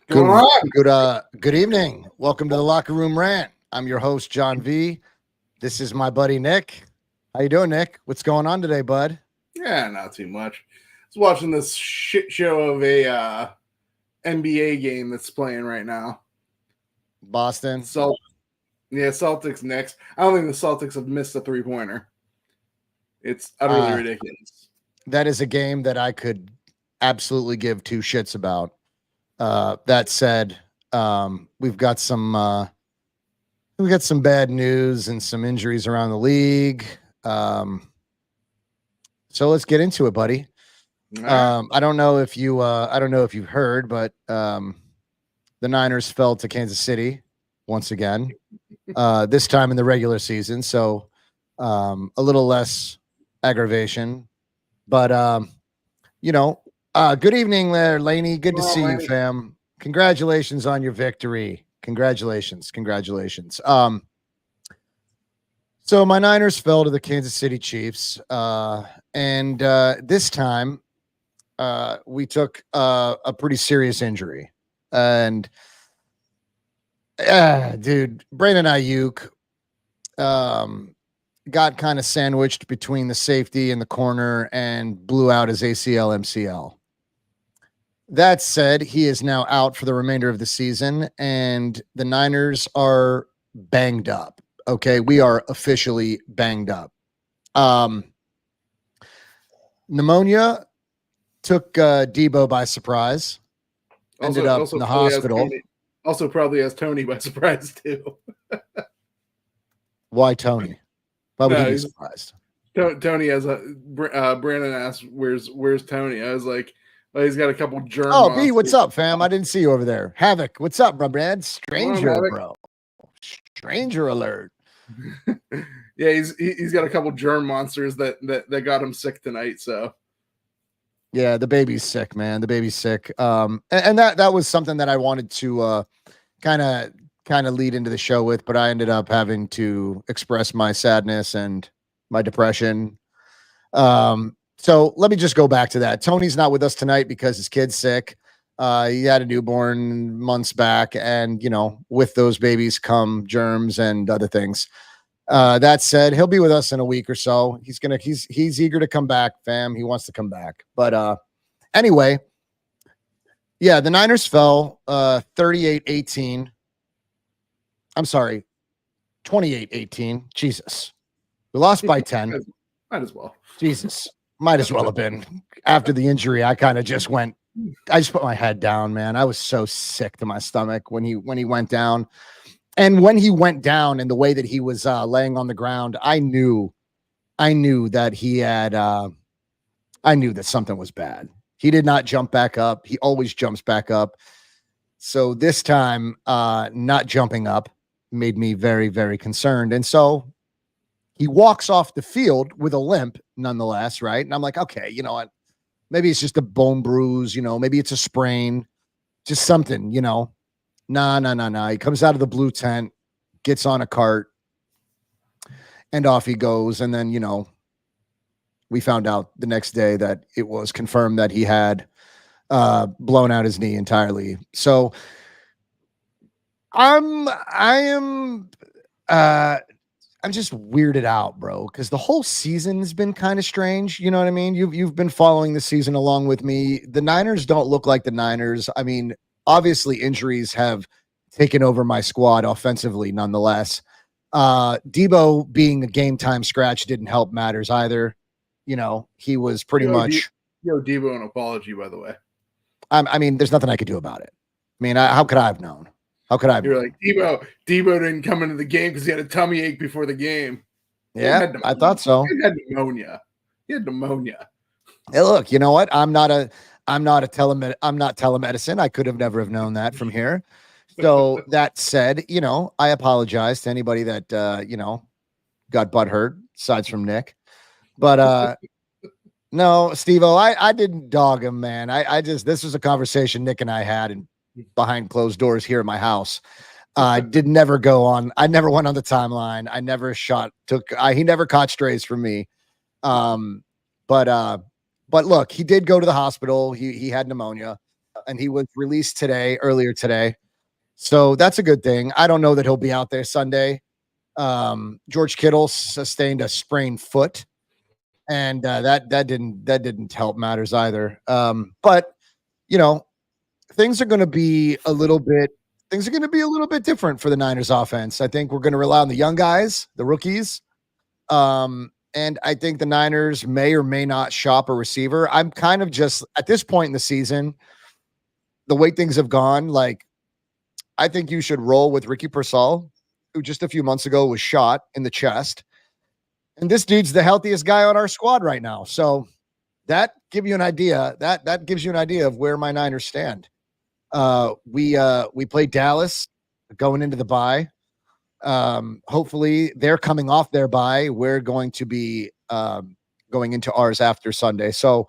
Good, good evening. Welcome to the Locker Room Rant. I'm your host, John V. This is my buddy Nick. How you doing, Nick? What's going on today, bud? Yeah, not too much. I was watching this shit show of a NBA game that's playing right now. Boston. Celtics next. I don't think the Celtics have missed a three-pointer. It's utterly ridiculous. That is a game that I could absolutely give two shits about. That said, we've got some bad news and some injuries around the league. So let's get into it, buddy. I don't know if you've heard, but the Niners fell to Kansas City once again, this time in the regular season. So a little less aggravation, but good evening there, Laney. Good to see you, fam. Congratulations on your victory. Congratulations. So my Niners fell to the Kansas City Chiefs, and this time we took a pretty serious injury. And dude, Brandon Ayuk got kind of sandwiched between the safety and the corner and blew out his ACL MCL. That said, he is now out for the remainder of the season, and the Niners are banged up. Okay, we are officially banged up. Pneumonia took Debo by surprise. Ended up in the hospital. Also probably has Tony by surprise too. Why Tony? Why would he be surprised? Tony has Brandon asked, "Where's Tony?" I was like, "Well, he's got a couple germ." Oh, B, what's up, fam? I didn't see you over there. Havoc, what's up, bro, Brad? Stranger, bro. Stranger alert. Yeah, he's got a couple germ monsters that got him sick tonight. So yeah, the baby's sick, man. The baby's sick. And that was something that I wanted to kind of lead into the show with, but I ended up having to express my sadness and my depression. So let me just go back to that. Tony's not with us tonight because his kid's sick. He had a newborn months back, and with those babies come germs and other things. That said, he'll be with us in a week or so. He's eager to come back, fam. He wants to come back. But anyway, yeah, the Niners fell 38-18. I'm sorry, 28-18. Jesus. We lost by 10. Might as well. Jesus. Might as well have been. After the injury, I just put my head down, man. I was so sick to my stomach when he went down. And when he went down and the way that he was laying on the ground, I knew that he had I knew that something was bad. He did not jump back up. He always jumps back up. So this time, not jumping up made me very, very concerned. And so he walks off the field with a limp nonetheless, right? And I'm like, okay, you know what? Maybe it's just a bone bruise, maybe it's a sprain, just something, Nah. He comes out of the blue tent, gets on a cart, and off he goes. And then, we found out the next day that it was confirmed that he had blown out his knee entirely. So I'm just weirded out, bro, because the whole season has been kind of strange. You know what I mean? You've been following the season along with me. The Niners don't look like the Niners. I mean, obviously injuries have taken over my squad offensively nonetheless. Debo being a game time scratch didn't help matters either. He was pretty much. Debo an apology, by the way. I mean, there's nothing I could do about it. I mean, how could I have known? How could I? You're like, Debo didn't come into the game because he had a tummy ache before the game. Yeah, I thought so. He had pneumonia. Hey, look, you know what? I'm not telemedicine. I could have never have known that from here. So that said, I apologize to anybody that got butthurt, aside from Nick. But no, Steve-O, I didn't dog him, man. This was a conversation Nick and I had behind closed doors here at my house. I never went on the timeline. I never he never caught strays from me. But look, he did go to the hospital. He had pneumonia. and he was released earlier today. So that's a good thing. I don't know that he'll be out there Sunday. George Kittle sustained a sprained foot, and that didn't help matters either. But you know, things are going to be a little bit different for the Niners offense. I think we're going to rely on the young guys, the rookies. And I think the Niners may or may not shop a receiver. I'm kind of just at this point in the season, the way things have gone, like I think you should roll with Ricky Pearsall, who just a few months ago was shot in the chest. And this dude's the healthiest guy on our squad right now. So that gives you an idea. That gives you an idea of where my Niners stand. We played Dallas going into the bye. Hopefully they're coming off their bye. We're going to be going into ours after Sunday. So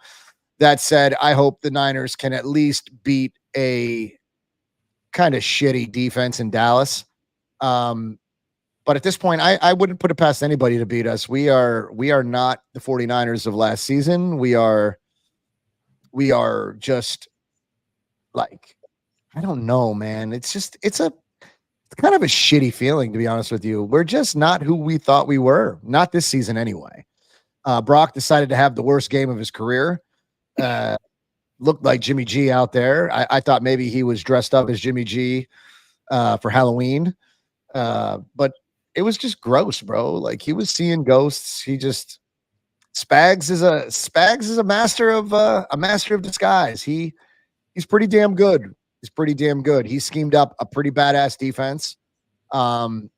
that said, I hope the Niners can at least beat a kind of shitty defense in Dallas. But at this point, I wouldn't put it past anybody to beat us. We are not the 49ers of last season. We are just like, I don't know, man. It's kind of a shitty feeling, to be honest with you. We're just not who we thought we were. Not this season anyway. Brock decided to have the worst game of his career. Looked like Jimmy G out there. I thought maybe he was dressed up as Jimmy G for Halloween. But it was just gross, bro. Like he was seeing ghosts. Spags is a master of disguise. He's pretty damn good. He schemed up a pretty badass defense. And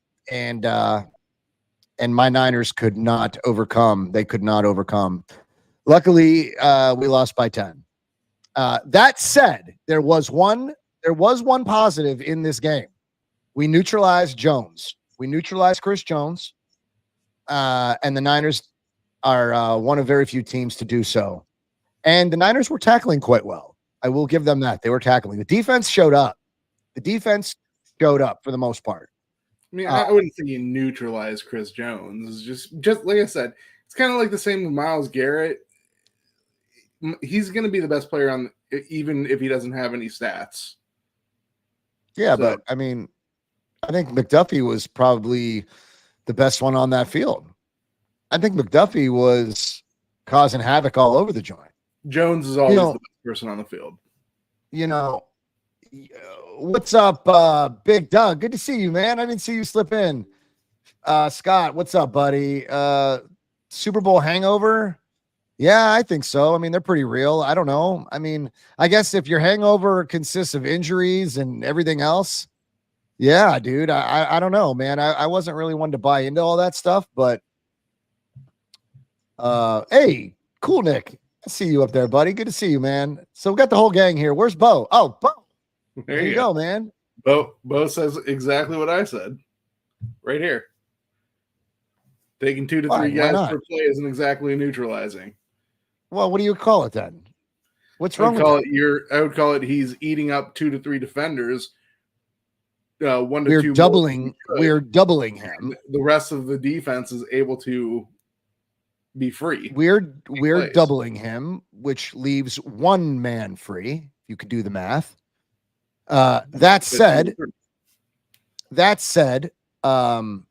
my Niners could not overcome. They could not overcome. Luckily, we lost by 10. That said, there was one positive in this game. We neutralized Jones. We neutralized Chris Jones. And the Niners are one of very few teams to do so. And the Niners were tackling quite well. I will give them that. They were tackling. The defense showed up. For the most part. I mean, I wouldn't say you neutralize Chris Jones. Just like I said, it's kind of like the same with Myles Garrett. He's going to be the best player on, even if he doesn't have any stats. Yeah, so, but I mean, I think McDuffie was probably the best one on that field. I think McDuffie was causing havoc all over the joint. Jones is always the best person on the field. What's up, Big Doug? Good to see you, man. I didn't see you slip in. Scott, what's up, buddy? Super Bowl hangover? Yeah, I think so. I mean, they're pretty real. I don't know. I mean, I guess if your hangover consists of injuries and everything else, yeah, dude. I don't know, man. I wasn't really one to buy into all that stuff, but hey, cool, Nick. I see you up there, buddy. Good to see you, man. So we got the whole gang here. Where's Bo? Oh, Bo. There you go, man. Bo says exactly what I said. Right here. Taking 2 to 3 guys per play isn't exactly neutralizing. Well, what do you call it then? What's wrong with that? I would call it he's eating up 2 to 3 defenders. 1 to 2. We're doubling him. The rest of the defense is able to be free. We're doubling him, which leaves one man free. You could do the math. That said, I'm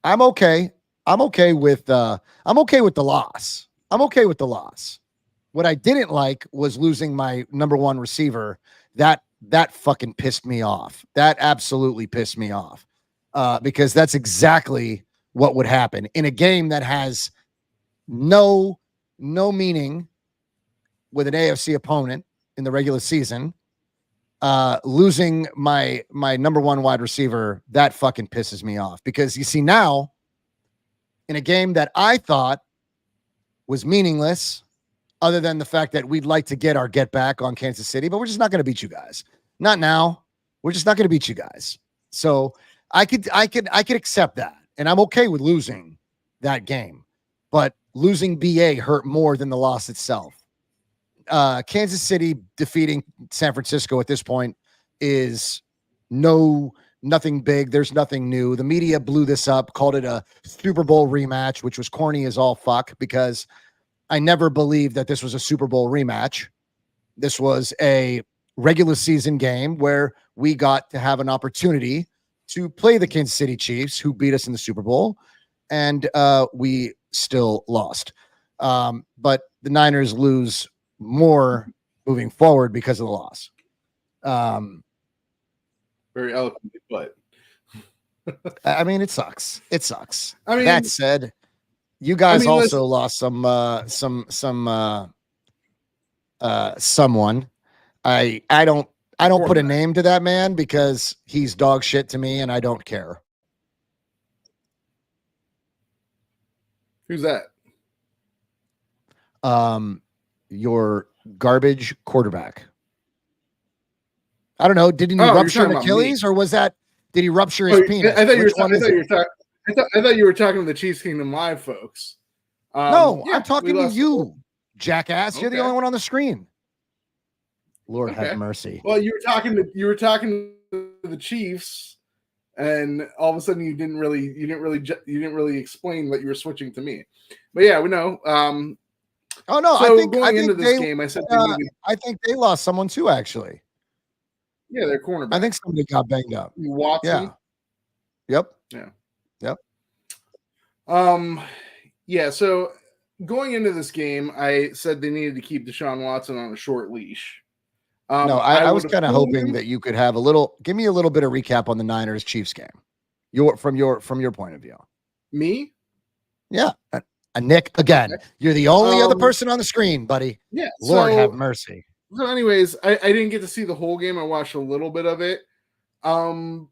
okay. I'm okay with the loss. What I didn't like was losing my number one receiver. That fucking pissed me off. That absolutely pissed me off. Because that's exactly what would happen in a game that has no meaning with an AFC opponent in the regular season. Losing my number one wide receiver, that fucking pisses me off, because you see, now in a game that I thought was meaningless, other than the fact that we'd like to get our get back on Kansas City, but we're just not going to beat you guys. Not now. We're just not going to beat you guys. So I could accept that. And I'm okay with losing that game, but losing BA hurt more than the loss itself. Kansas City defeating San Francisco at this point is nothing big. There's nothing new. The media blew this up, called it a Super Bowl rematch, which was corny as all fuck, because I never believed that this was a Super Bowl rematch. This was a regular season game where we got to have an opportunity to play the Kansas City Chiefs, who beat us in the Super Bowl, and we still lost. But the Niners lose more moving forward because of the loss. Very eloquently put. I mean, it sucks. It sucks. I mean, that said, you guys also lost someone. I don't put a name to that man because he's dog shit to me and I don't care. Who's that? Your garbage quarterback. I don't know. Did he rupture an Achilles or was that, did he rupture his penis? I thought you were talking to the Chiefs Kingdom Live folks. No, I'm talking to you, jackass. You're the only one on the screen. Lord have mercy. Well, you were talking to the Chiefs, and all of a sudden you didn't really explain that you were switching to me. But yeah, we know. Oh no, so I think going into this game, I said I think they lost someone too. Actually, yeah, their cornerback. I think somebody got banged up. Watson. Yeah. Yep. Yeah. Yep. Yeah. So going into this game, I said they needed to keep Deshaun Watson on a short leash. No, I was kind of hoping that you could have give me a little bit of recap on the Niners Chiefs game. From your point of view. Me? Yeah. Nick, again, you're the only other person on the screen, buddy. Yeah. Lord have mercy. So anyways, I didn't get to see the whole game. I watched a little bit of it. The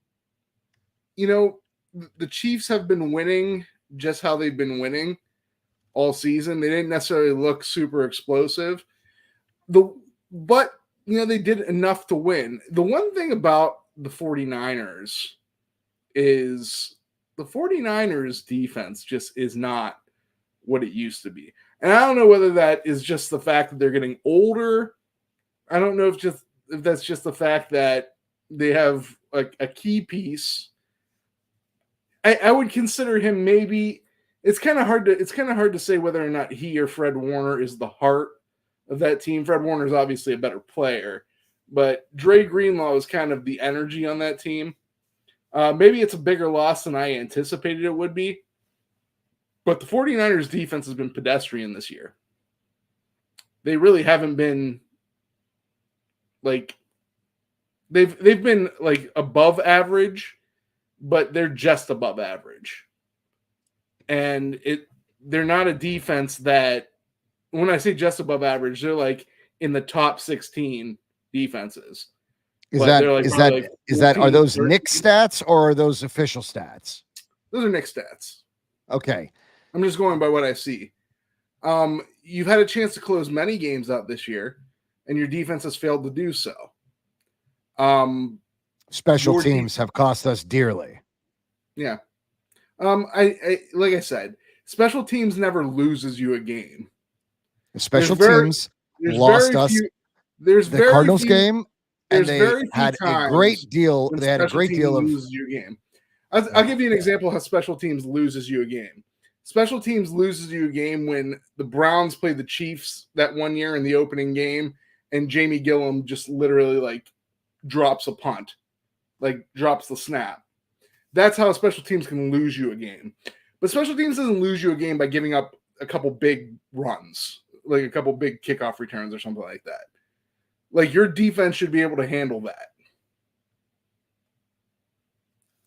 Chiefs have been winning just how they've been winning all season. They didn't necessarily look super explosive. But they did enough to win. The one thing about the 49ers is the 49ers defense just is not what it used to be. And I don't know whether that is just the fact that they're getting older. I don't know if that's just the fact that they have a key piece. I would consider him maybe. It's kind of hard to say whether or not he or Fred Warner is the heart of that team. Fred Warner is obviously a better player, but Dre Greenlaw is kind of the energy on that team. Maybe it's a bigger loss than I anticipated it would be, but the 49ers defense has been pedestrian this year. They really haven't been they've been above average, but they're just above average. And they're not a defense that, when I say just above average, they're in the top 16 defenses. Are those Nick stats or are those official stats? Those are Nick stats. Okay. I'm just going by what I see. You've had a chance to close many games out this year, and your defense has failed to do so. Special teams have cost us dearly. Yeah. I like I said, special teams never loses you a game. Special teams lost us the Cardinals game, and they had a great deal. They had a great deal of loses you a game. I'll give you an example of how special teams loses you a game. Special teams loses you a game when the Browns played the Chiefs that one year in the opening game, and Jamie Gillum just literally drops a punt, drops the snap. That's how special teams can lose you a game. But special teams doesn't lose you a game by giving up a couple big runs, a couple big kickoff returns or something like that. Your defense should be able to handle that.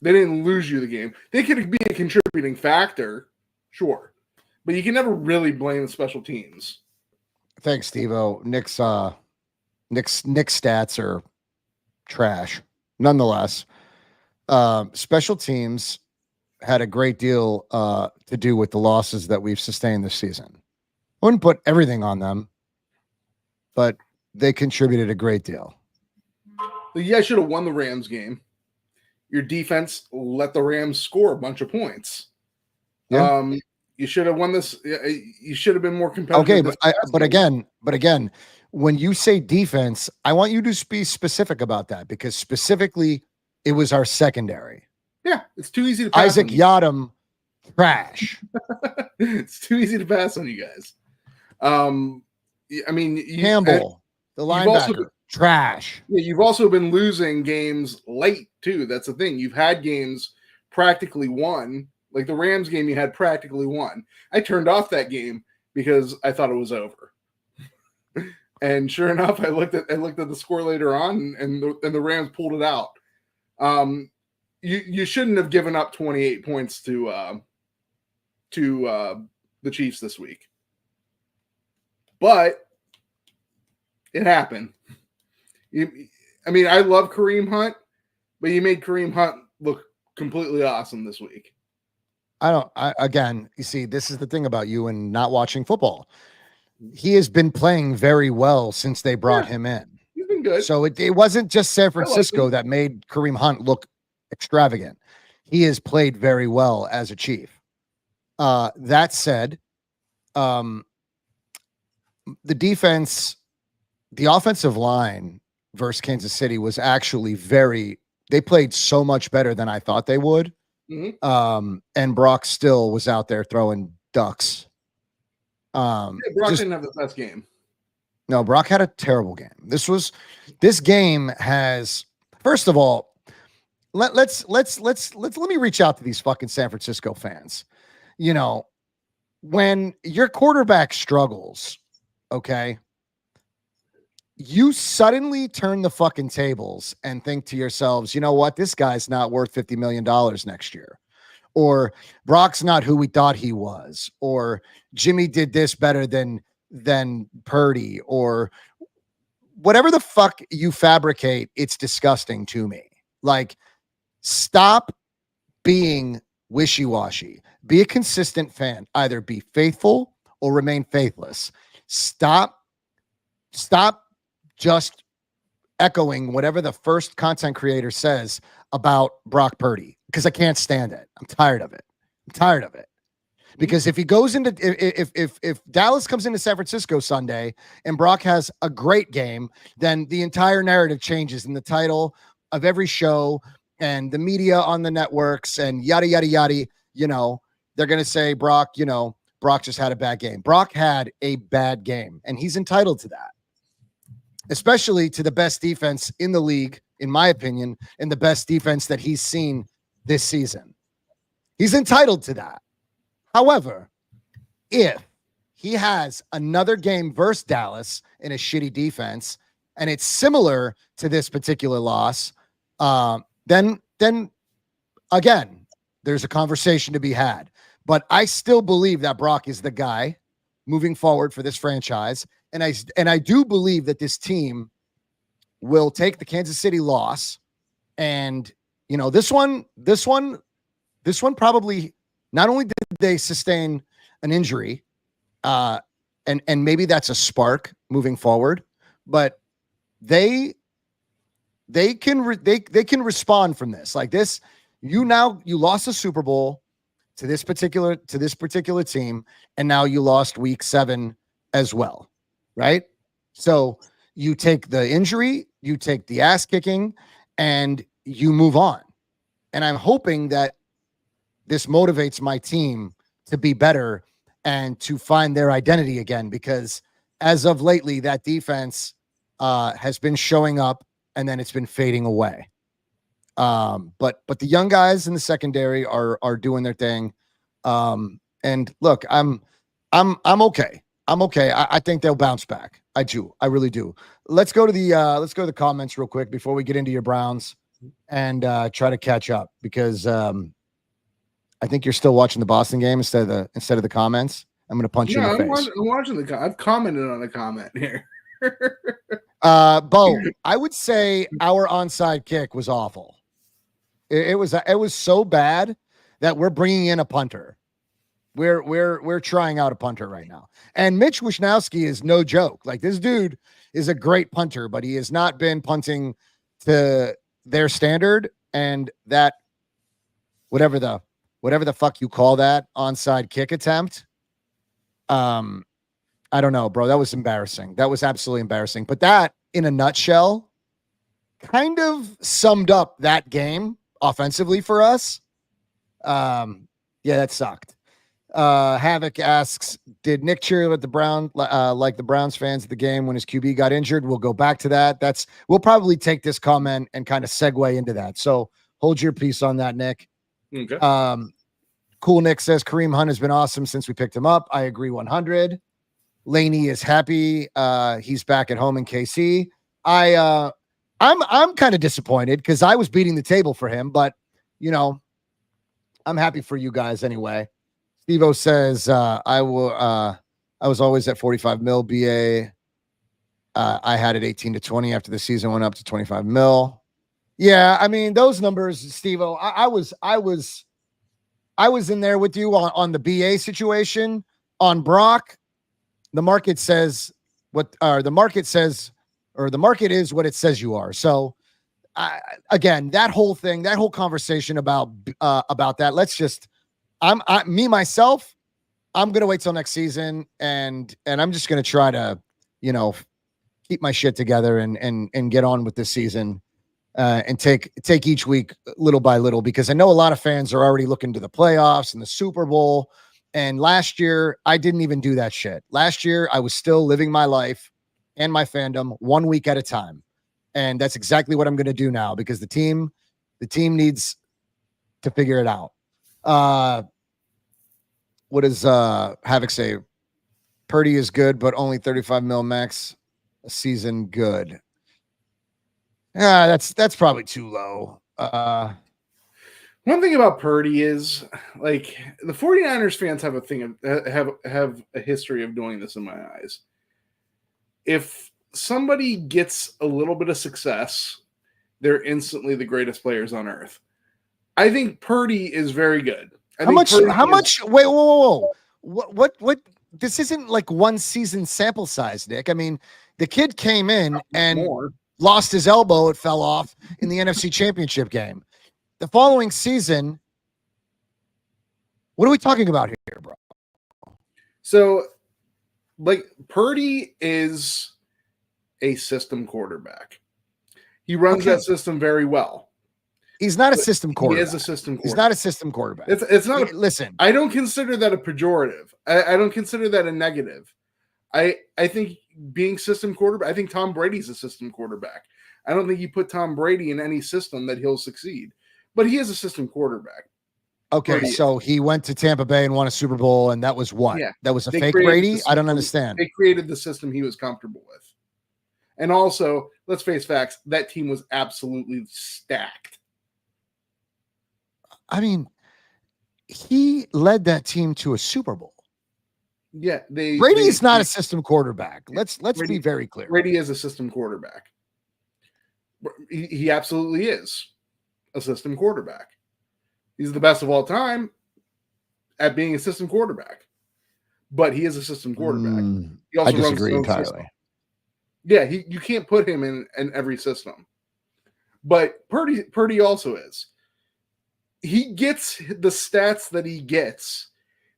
They didn't lose you the game. They could be a contributing factor, sure, but you can never really blame the special teams. Thanks, Steve-O. Nick's stats are trash. Nonetheless, special teams had a great deal to do with the losses that we've sustained this season. I wouldn't put everything on them, but they contributed a great deal. You guys should have won the Rams game. Your defense let the Rams score a bunch of points. Yeah. You should have won this. You should have been more competitive. Okay, but again, when you say defense, I want you to be specific about that, because specifically it was our secondary. Yeah, it's too easy to pass Isaac Yiadom, trash. It's too easy to pass on you guys. I mean, Campbell, the linebacker, Trash. Yeah, you've also been losing games late too. That's the thing. You've had games practically won. Like the Rams game, you had practically won. I turned off that game because I thought it was over. And sure enough, I looked at the score later on, and the Rams pulled it out. You shouldn't have given up 28 points to the Chiefs this week, but it happened. I mean, I love Kareem Hunt, but you made Kareem Hunt look completely awesome this week. Again, you see, this is the thing about you and not watching football. He has been playing very well since they brought him in. He's been good. So it wasn't just San Francisco that made Kareem Hunt look extravagant. He has played very well as a Chief. That said, the defense, the offensive line versus Kansas City was actually they played so much better than I thought they would. Mm-hmm. And Brock still was out there throwing ducks. Brock didn't have the best game. No, Brock had a terrible game. This game has, first of all, let me reach out to these fucking San Francisco fans. You know, when your quarterback struggles, okay, you suddenly turn the fucking tables and think to yourselves, you know what? This guy's not worth $50 million next year. Or Brock's not who we thought he was. Or Jimmy did this better than Purdy. Or whatever the fuck you fabricate, it's disgusting to me. Like, stop being wishy-washy. Be a consistent fan. Either be faithful or remain faithless. Stop just echoing whatever the first content creator says about Brock Purdy, because I can't stand it. I'm tired of it. Because if he goes into if Dallas comes into San Francisco Sunday and Brock has a great game, then the entire narrative changes in the title of every show and the media on the networks and yada yada yada. You know, they're gonna say Brock just had a bad game. Brock had a bad game, and he's entitled to that. Especially to the best defense in the league, in my opinion, and the best defense that he's seen this season. He's entitled to that. However, if he has another game versus Dallas in a shitty defense, and it's similar to this particular loss, then again, there's a conversation to be had. But I still believe that Brock is the guy moving forward for this franchise. And I do believe that this team will take the Kansas City loss. And, you know, this one probably, not only did they sustain an injury, and maybe that's a spark moving forward, but they can respond from this. Like this, you lost a Super Bowl to this particular team, and now you lost week 7 as well. Right? So you take the injury, you take the ass kicking, and you move on. And I'm hoping that this motivates my team to be better and to find their identity again, because as of lately, that defense has been showing up and then it's been fading away. But the young guys in the secondary are doing their thing. And look, I'm okay. I'm okay. I think they'll bounce back. I do. I really do. Let's go to the comments real quick before we get into your Browns and try to catch up, because I think you're still watching the Boston game instead of the comments. I'm going to punch you in the face. I'm watching I've commented on a comment here. Bo, I would say our onside kick was awful. It was so bad that we're bringing in a punter. We're trying out a punter right now. And Mitch Wishnowsky is no joke. Like, this dude is a great punter, but he has not been punting to their standard. And that whatever the fuck you call that onside kick attempt, I don't know, bro. That was embarrassing. That was absolutely embarrassing. But that, in a nutshell, kind of summed up that game offensively for us. Yeah, that sucked. Havoc asks, did Nick cheer at the like the Browns fans at the game when his QB got injured? We'll go back to that. We'll probably take this comment and kind of segue into that. So hold your piece on that, Nick. Okay. Cool Nick says Kareem Hunt has been awesome since we picked him up. I agree 100. Laney is happy. He's back at home in KC. I'm kind of disappointed because I was beating the table for him, but I'm happy for you guys anyway. Steve-O says, I was always at 45 mil BA. I had it 18 to 20 after the season went up to 25 mil. Yeah, I mean, those numbers, Steve-O, I was in there with you on the BA situation. On Brock, the market says the market is what it says you are. So again, that whole conversation about that, let's just, myself, I'm going to wait till next season and I'm just going to try to, keep my shit together and get on with this season and take each week little by little, because I know a lot of fans are already looking to the playoffs and the Super Bowl. And last year I didn't even do that shit. Last year I was still living my life and my fandom 1 week at a time. And that's exactly what I'm going to do now, because the team needs to figure it out. What does Havoc say? Purdy is good, but only 35 mil max a season. Good. That's probably too low. One thing about Purdy is, like, the 49ers fans have a history of doing this in my eyes. If somebody gets a little bit of success, they're instantly the greatest players on earth. I think Purdy is very good. How much? Wait, whoa. What? This isn't like one season sample size, Nick. I mean, the kid came in and lost his elbow. It fell off in the NFC Championship game. The following season, what are we talking about here, bro? So, like, Purdy is a system quarterback. He runs that system very well. He's not a system quarterback. He is a system quarterback. He's not a system quarterback. It's not. Listen, I don't consider that a pejorative. I don't consider that a negative. I think being system quarterback, I think Tom Brady's a system quarterback. I don't think you put Tom Brady in any system that he'll succeed. But he is a system quarterback. Okay, so he went to Tampa Bay and won a Super Bowl, and that was what? Yeah, that was a fake Brady? I don't understand. They created the system he was comfortable with. And also, let's face facts, that team was absolutely stacked. I mean, he led that team to a Super Bowl. Yeah, Brady is not a system quarterback. Let's be very clear. Brady is a system quarterback. He absolutely is a system quarterback. He's the best of all time at being a system quarterback. But he is a system quarterback. He also I disagree runs entirely. system. Yeah, you can't put him in every system. But Purdy also is. He gets the stats that he gets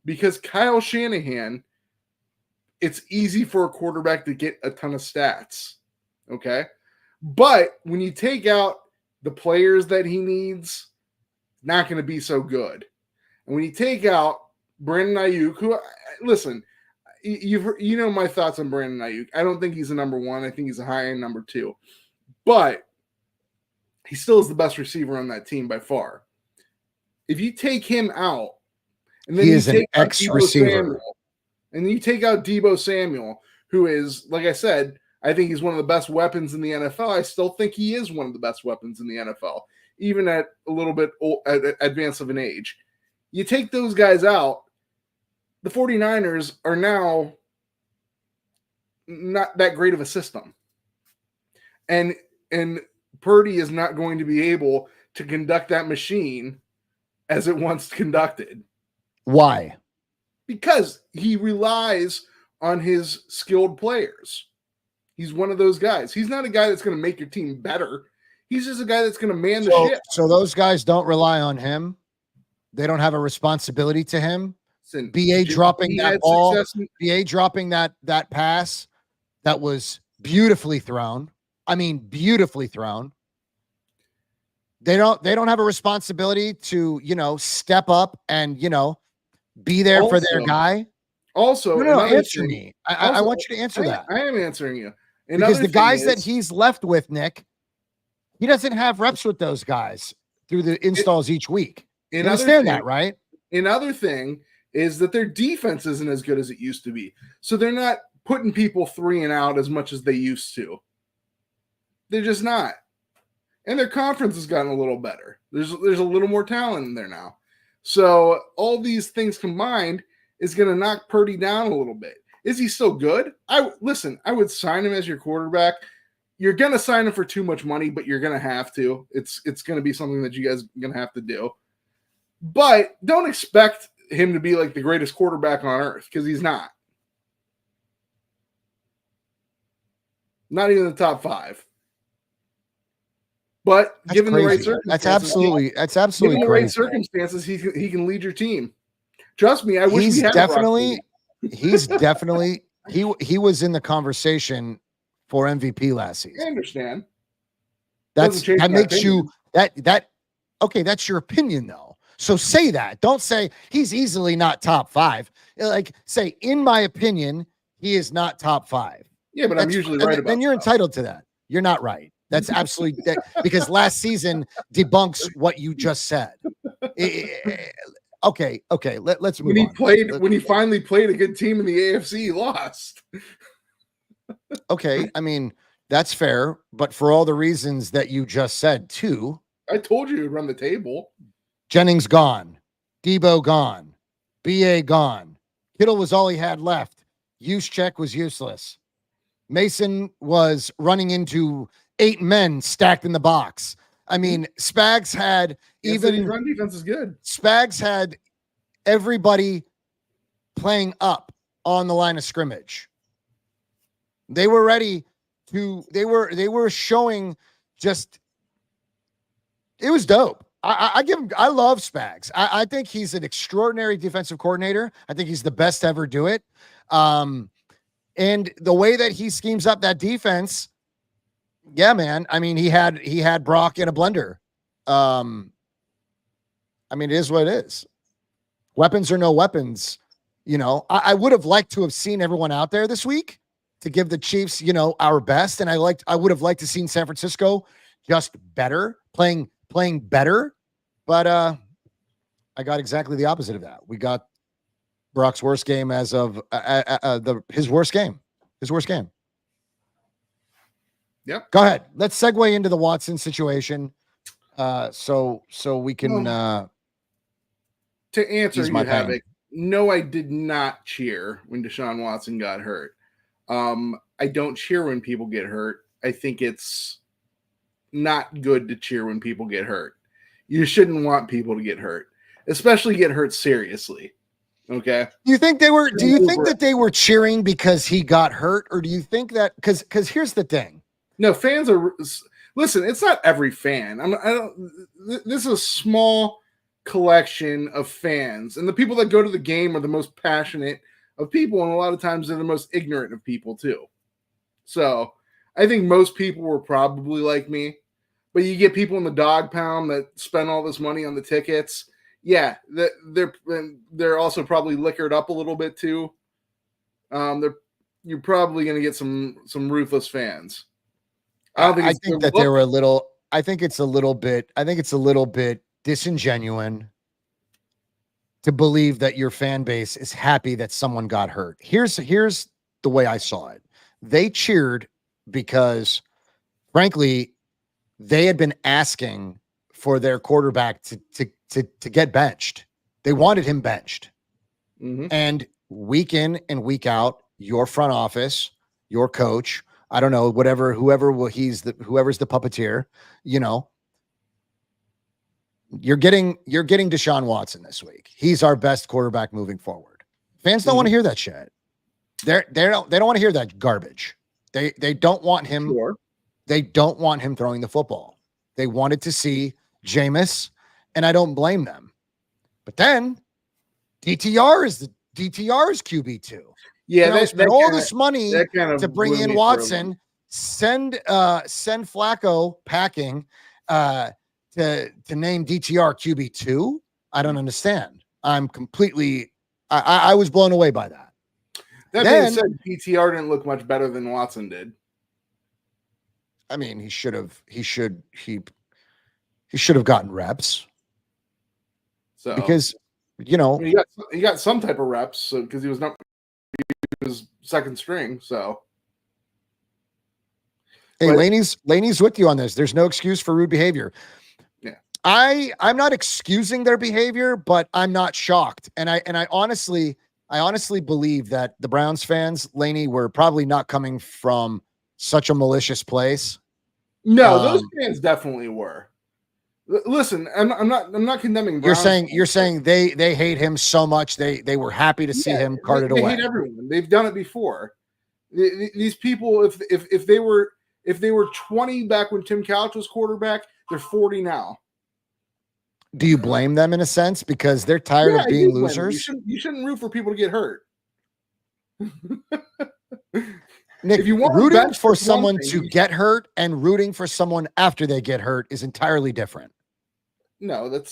because Kyle Shanahan, it's easy for a quarterback to get a ton of stats. Okay? But when you take out the players that he needs, not going to be so good. And when you take out Brandon Ayuk, who, listen, you know my thoughts on Brandon Ayuk. I don't think he's a number one. I think he's a high-end number two. But he still is the best receiver on that team by far. If you take him out, and then he is an ex-receiver, and you take out Deebo Samuel, who is, like I said, I think he's one of the best weapons in the NFL. I still think he is one of the best weapons in the NFL, even at a little bit advanced of an age. You take those guys out, the 49ers are now not that great of a system. And Purdy is not going to be able to conduct that machine as it once conducted. Why? Because he relies on his skilled players. He's one of those guys. He's not a guy that's going to make your team better. He's just a guy that's going to man the ship. So those guys don't rely on him. They don't have a responsibility to him. BA dropping that ball, BA dropping that pass that was beautifully thrown. I mean, beautifully thrown. They don't have a responsibility to, step up and, be there for their Also- guy? Also, No, another answer thing- me. I also, want you to answer that. I am answering you. Because Another the thing guys that is- he's left with, Nick, he doesn't have reps with those guys through the installs each week. You another understand thing- that, right? Another thing is that their defense isn't as good as it used to be. So they're not putting people 3 and out as much as they used to. They're just not. And their conference has gotten a little better. There's a little more talent in there now. So all these things combined is going to knock Purdy down a little bit. Is he still good? I would sign him as your quarterback. You're going to sign him for too much money, but you're going to have to. It's going to be something that you guys are going to have to do. But don't expect him to be like the greatest quarterback on earth, because he's not. Not even the top 5. But That's given crazy. the right circumstances, That's absolutely given the right crazy. circumstances, he can lead your team. Trust me, I wish He's we had definitely he was in the conversation for MVP last I season. understand. Doesn't change That my makes opinion. you that okay, that's your opinion though. So say that. Don't say he's easily not top 5. Like say, in my opinion, he is not top 5. Yeah, but I'm usually right about then you're stuff. entitled to that. You're not right. That's absolutely because last season debunks what you just said. Okay. Let's move on. When he finally played a good team in the AFC, he lost. Okay, I mean, that's fair, but for all the reasons that you just said too. I told you to run the table. Jennings gone, Debo gone, BA gone. Kittle was all he had left. Juszczyk was useless. Mason was running into 8 men stacked in the box. I mean, Spags had His run defense is good. Spags had everybody playing up on the line of scrimmage. They were ready to, they were showing just, it was dope. I love Spags. I think he's an extraordinary defensive coordinator. I think he's the best to ever do it. And the way that he schemes up that defense, yeah, man. I mean, he had Brock in a blender. I mean, it is what it is. Weapons or no weapons, you know. I would have liked to have seen everyone out there this week to give the Chiefs, you know, our best. And I would have liked to seen San Francisco just better, playing better. But I got exactly the opposite of that. We got Brock's worst game as of his worst game. His worst game. Yep. Go ahead. Let's segue into the Watson situation. So we can To answer ease you, my pain. Havoc, no, I did not cheer when Deshaun Watson got hurt. I don't cheer when people get hurt. I think it's not good to cheer when people get hurt. You shouldn't want people to get hurt, especially get hurt seriously. Okay. Do you think that they were cheering because he got hurt, or do you think that because here's the thing? No, fans are listen. It's not every fan. This is a small collection of fans, and the people that go to the game are the most passionate of people, and a lot of times they're the most ignorant of people too. So I think most people were probably like me, but you get people in the dog pound that spend all this money on the tickets. Yeah, they're also probably liquored up a little bit too. You're probably going to get some ruthless fans. I think that they were a little. I think it's a little bit disingenuous to believe that your fan base is happy that someone got hurt. Here's the way I saw it. They cheered because, frankly, they had been asking for their quarterback to get benched. They wanted him benched. Mm-hmm. And week in and week out, your front office, your coach, I don't know, whoever's the puppeteer, you know, you're getting Deshaun Watson this week. He's our best quarterback moving forward. Fans don't want to hear that shit. They don't want to hear that garbage. They don't want him. Sure. They don't want him throwing the football. They wanted to see Jameis, and I don't blame them. But then DTR is QB2. Yeah, you know, spend all this money to bring in Watson, send Flacco packing to name DTR QB2. I don't understand. I'm completely I was blown away by that. That Then- being said, DTR didn't look much better than Watson did. I mean, he should have gotten reps So because I mean, he got some type of reps, so because he was second string. So hey, but- Laney's with you on this. There's no excuse for rude behavior. Yeah. I'm not excusing their behavior, but I'm not shocked. And I honestly believe that the Browns fans, Laney, were probably not coming from such a malicious place. no, those fans definitely were. Listen, I'm not condemning. You're Browns saying they hate him so much they were happy to see him carted they away. hate everyone. They've done it before. These people, if they were 20 back when Tim Couch was quarterback, they're 40 now. Do you blame them in a sense because they're tired of being losers? You shouldn't root for people to get hurt. Nick, If you want rooting bench for is one someone thing. to get hurt and rooting for someone after they get hurt is entirely different. No, they're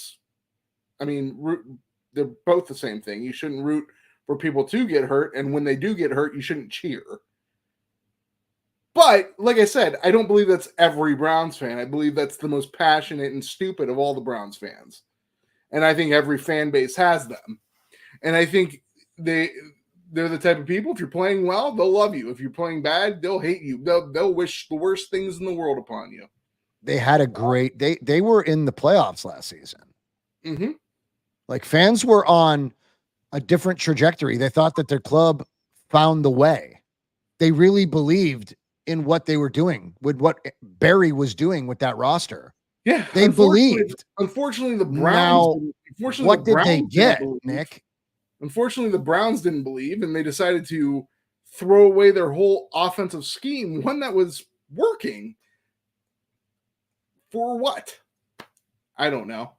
both the same thing. You shouldn't root for people to get hurt, and when they do get hurt, you shouldn't cheer. But like I said, I don't believe that's every Browns fan. I believe that's the most passionate and stupid of all the Browns fans. And I think every fan base has them. And I think they're the type of people, if you're playing well, they'll love you. If you're playing bad, they'll hate you. They'll wish the worst things in the world upon you. They had a great they were in the playoffs last season. Mm-hmm. Like fans were on a different trajectory. They thought that their club found the way. They really believed in what they were doing with what Barry was doing with that roster. Yeah, They believed. Unfortunately, the Now, Browns. what did they Browns get, didn't believe. Nick? Unfortunately, the Browns didn't believe, and they decided to throw away their whole offensive scheme, one that was working. For what? I don't know.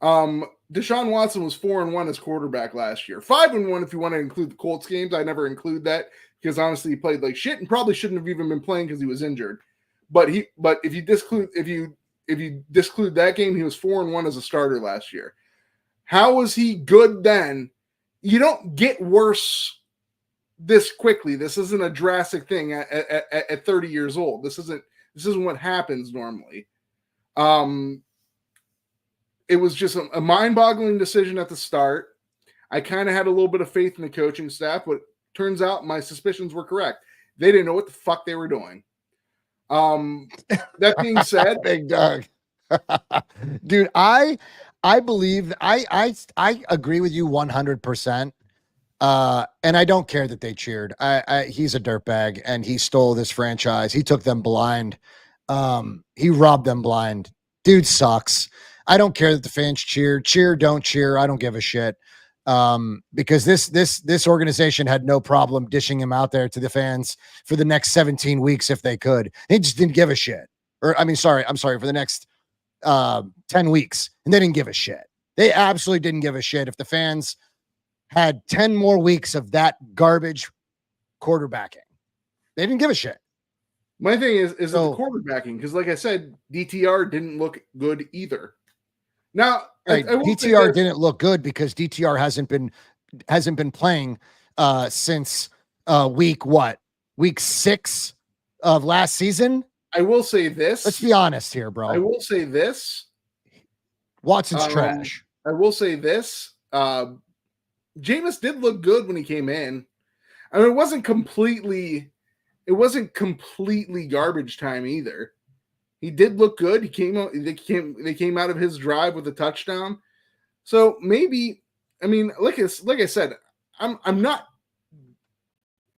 Deshaun Watson was 4-1 as quarterback last year. 5-1 if you want to include the Colts games. I never include that because honestly, he played like shit and probably shouldn't have even been playing because he was injured. But if you disclude that game, he was 4-1 as a starter last year. How was he good then? You don't get worse this quickly. This isn't a drastic thing at 30 years old. This isn't what happens normally. It was just a mind-boggling decision at the start. I kind of had a little bit of faith in the coaching staff, but turns out my suspicions were correct. They didn't know what the fuck they were doing. That being said, Big Doug, dude, I believe I agree with you 100%. And I don't care that they cheered. He's a dirtbag and he stole this franchise. He took them blind. He robbed them blind. Dude sucks. I don't care that the fans cheer. Cheer, don't cheer. I don't give a shit. Because this organization had no problem dishing him out there to the fans for the next 17 weeks if they could. They just didn't give a shit. I'm sorry, for the next 10 weeks. And they didn't give a shit. They absolutely didn't give a shit if the fans had 10 more weeks of that garbage quarterbacking. They didn't give a shit. My thing is the quarterbacking, because like I said, DTR didn't look good either. Now, right, DTR didn't look good because DTR hasn't been playing since week 6 of last season. I will say this. Let's be honest here, bro. I will say this. Watson's trash. I will say this. Jameis did look good when he came in. I mean, it wasn't completely garbage time either. He did look good. They came out of his drive with a touchdown. So maybe, I mean, like I said, I'm not.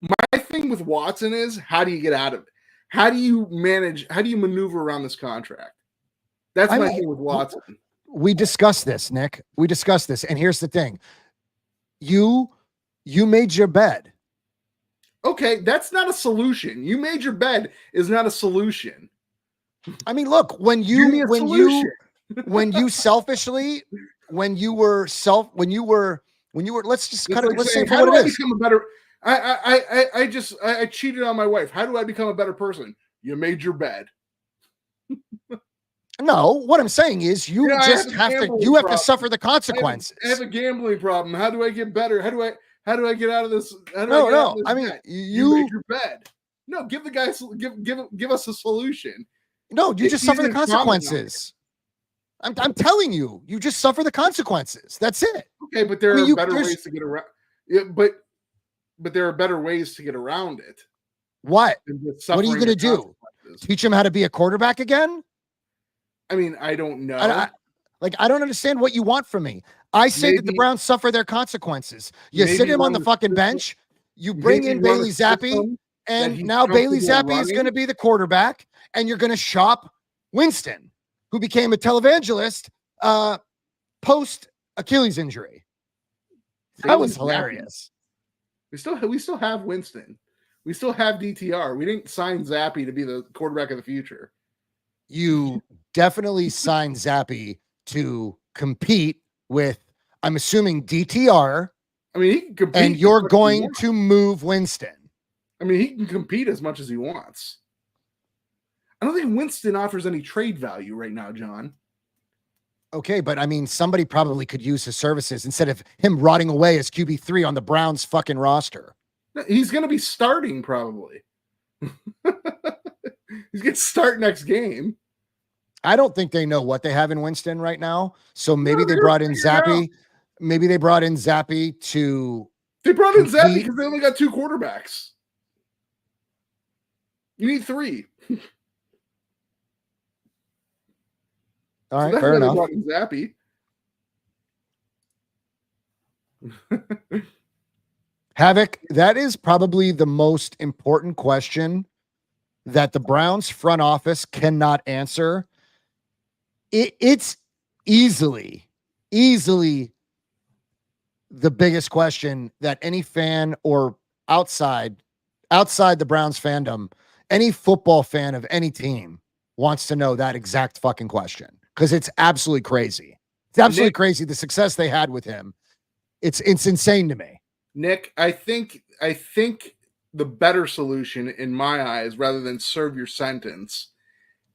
My thing with Watson is, how do you get out of it? How do you maneuver around this contract? That's my thing with Watson. We discussed this, Nick. We discussed this, and here's the thing: you made your bed. Okay, that's not a solution. You made your bed is not a solution. I mean, look, when you selfishly, when you were, let's just cut it. Let's say for what it is. Become a better. I cheated on my wife. How do I become a better person? You made your bed. No, what I'm saying is you Yeah, I just have a have to gambling you have to problem. suffer the I consequences. have a gambling problem. How do I get better? How do I get out of this? How do I No, get out of no. this I mean, debt? You make your bed. No, give the guys give us a solution. no, you If just he's suffer the in trauma now- consequences. I'm telling you, you just suffer the consequences. That's it. Okay, but there I mean, are better ways to get around. Yeah, but there are better ways to get around it. What? Than just What are you suffering going to the do? consequences. Teach him how to be a quarterback again? I mean, I don't know. I don't understand what you want from me. I say that the Maybe- Browns suffer their consequences. You sit maybe him on run the the fucking system- bench. You bring maybe in run a Bailey Zappi, system that and he's now Bailey comfortable Zappi is running. going to be the quarterback, and you're going to shop Winston, who became a televangelist post Achilles injury. That was hilarious. We still have Winston. We still have DTR. We didn't sign Zappy to be the quarterback of the future. You definitely signed Zappy to compete with, I'm assuming, DTR. I mean, he can compete. And you're going to move Winston. I mean, he can compete as much as he wants. I don't think Winston offers any trade value right now, John. Okay, but I mean, somebody probably could use his services instead of him rotting away as QB3 on the Browns fucking roster. He's going to be starting probably. He's going to start next game. I don't think they know what they have in Winston right now. So maybe they brought in Zappy. Maybe they brought in Zappy to. They brought in Zappy because they only got 2 quarterbacks. You need 3. All right, fair enough. Zappy. Havoc, that is probably the most important question that the Browns front office cannot answer. It's easily the biggest question that any fan or outside the Browns fandom, any football fan of any team wants to know that exact fucking question, because it's absolutely crazy. It's absolutely crazy the success they had with him. It's insane to me. Nick, I think the better solution in my eyes, rather than serve your sentence,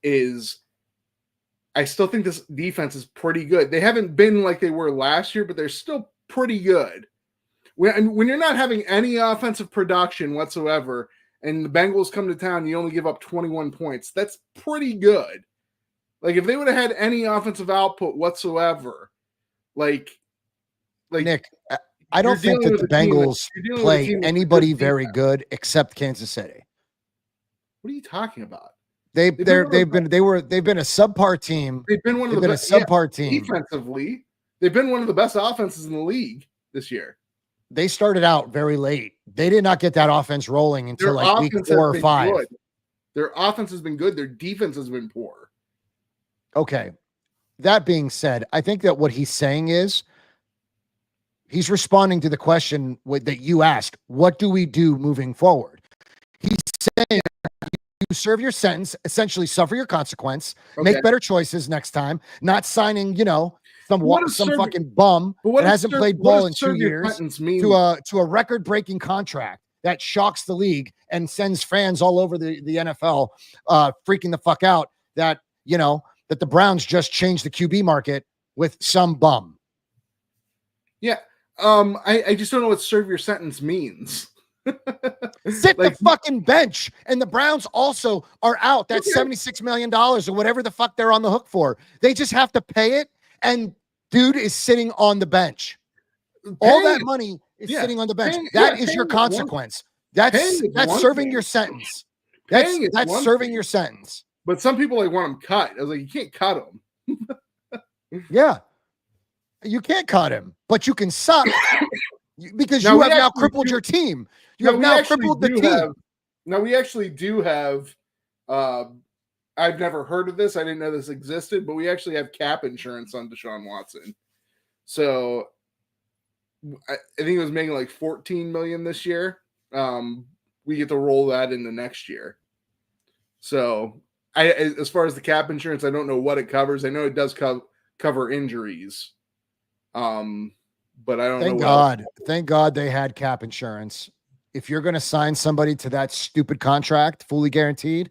is I still think this defense is pretty good. They haven't been like they were last year, but they're still pretty good. When you're not having any offensive production whatsoever, and the Bengals come to town, you only give up 21 points. That's pretty good. Like, if they would have had any offensive output whatsoever, like Nick, I don't think that the Bengals play anybody very good except Kansas City. What are you talking about? They've been a subpar team. They've been one of the best subpar team defensively. They've been one of the best offenses in the league this year. They started out very late. They did not get that offense rolling until like week 4 or 5. Good. Their offense has been good. Their defense has been poor. Okay. That being said, I think that what he's saying is he's responding to the question that you asked. What do we do moving forward? He's saying you serve your sentence, essentially suffer your consequence, make better choices next time, not signing, some fucking bum that hasn't played ball in 2 years to a record-breaking contract that shocks the league and sends fans all over the NFL freaking the fuck out that the Browns just changed the QB market with some bum. Yeah. I just don't know what serve your sentence means. Sit the fucking bench. And the Browns also are out that $76 million or whatever the fuck they're on the hook for. They just have to pay it. And dude is sitting on the bench. All that money is sitting on the bench. That is your consequence. That's serving your sentence. That's serving your sentence. But some people want them cut. I was like, you can't cut them. Yeah. You can't cut him, but you can suck because you have now crippled your team. You have now crippled the team. Now we actually do have, I've never heard of this. I didn't know this existed, but we actually have cap insurance on Deshaun Watson. So I think it was making like 14 million this year. We get to roll that into next year. So as far as the cap insurance, I don't know what it covers. I know it does cover injuries. But I don't know. Thank God they had cap insurance. If you're going to sign somebody to that stupid contract, fully guaranteed,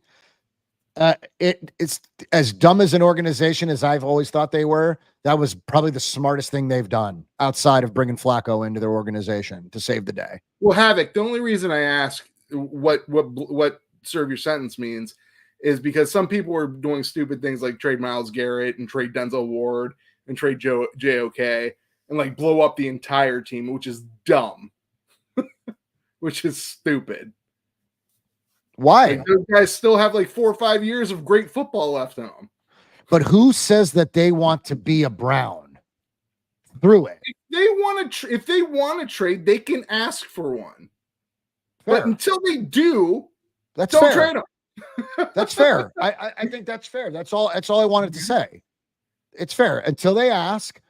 It's as dumb as an organization as I've always thought they were. That was probably the smartest thing they've done outside of bringing Flacco into their organization to save the day. Well, Havoc, the only reason I ask what serve your sentence means is because some people were doing stupid things like trade Myles Garrett and trade Denzel Ward and trade JOK and like blow up the entire team, which is dumb, which is stupid. Why? Like, those guys still have like 4 or 5 years of great football left in them. But who says that they want to be a Brown through it? If they want to trade, they can ask for one. Fair. But until they do, that's don't fair. trade them. That's fair. I think that's fair. That's all I wanted to say. It's fair until they ask.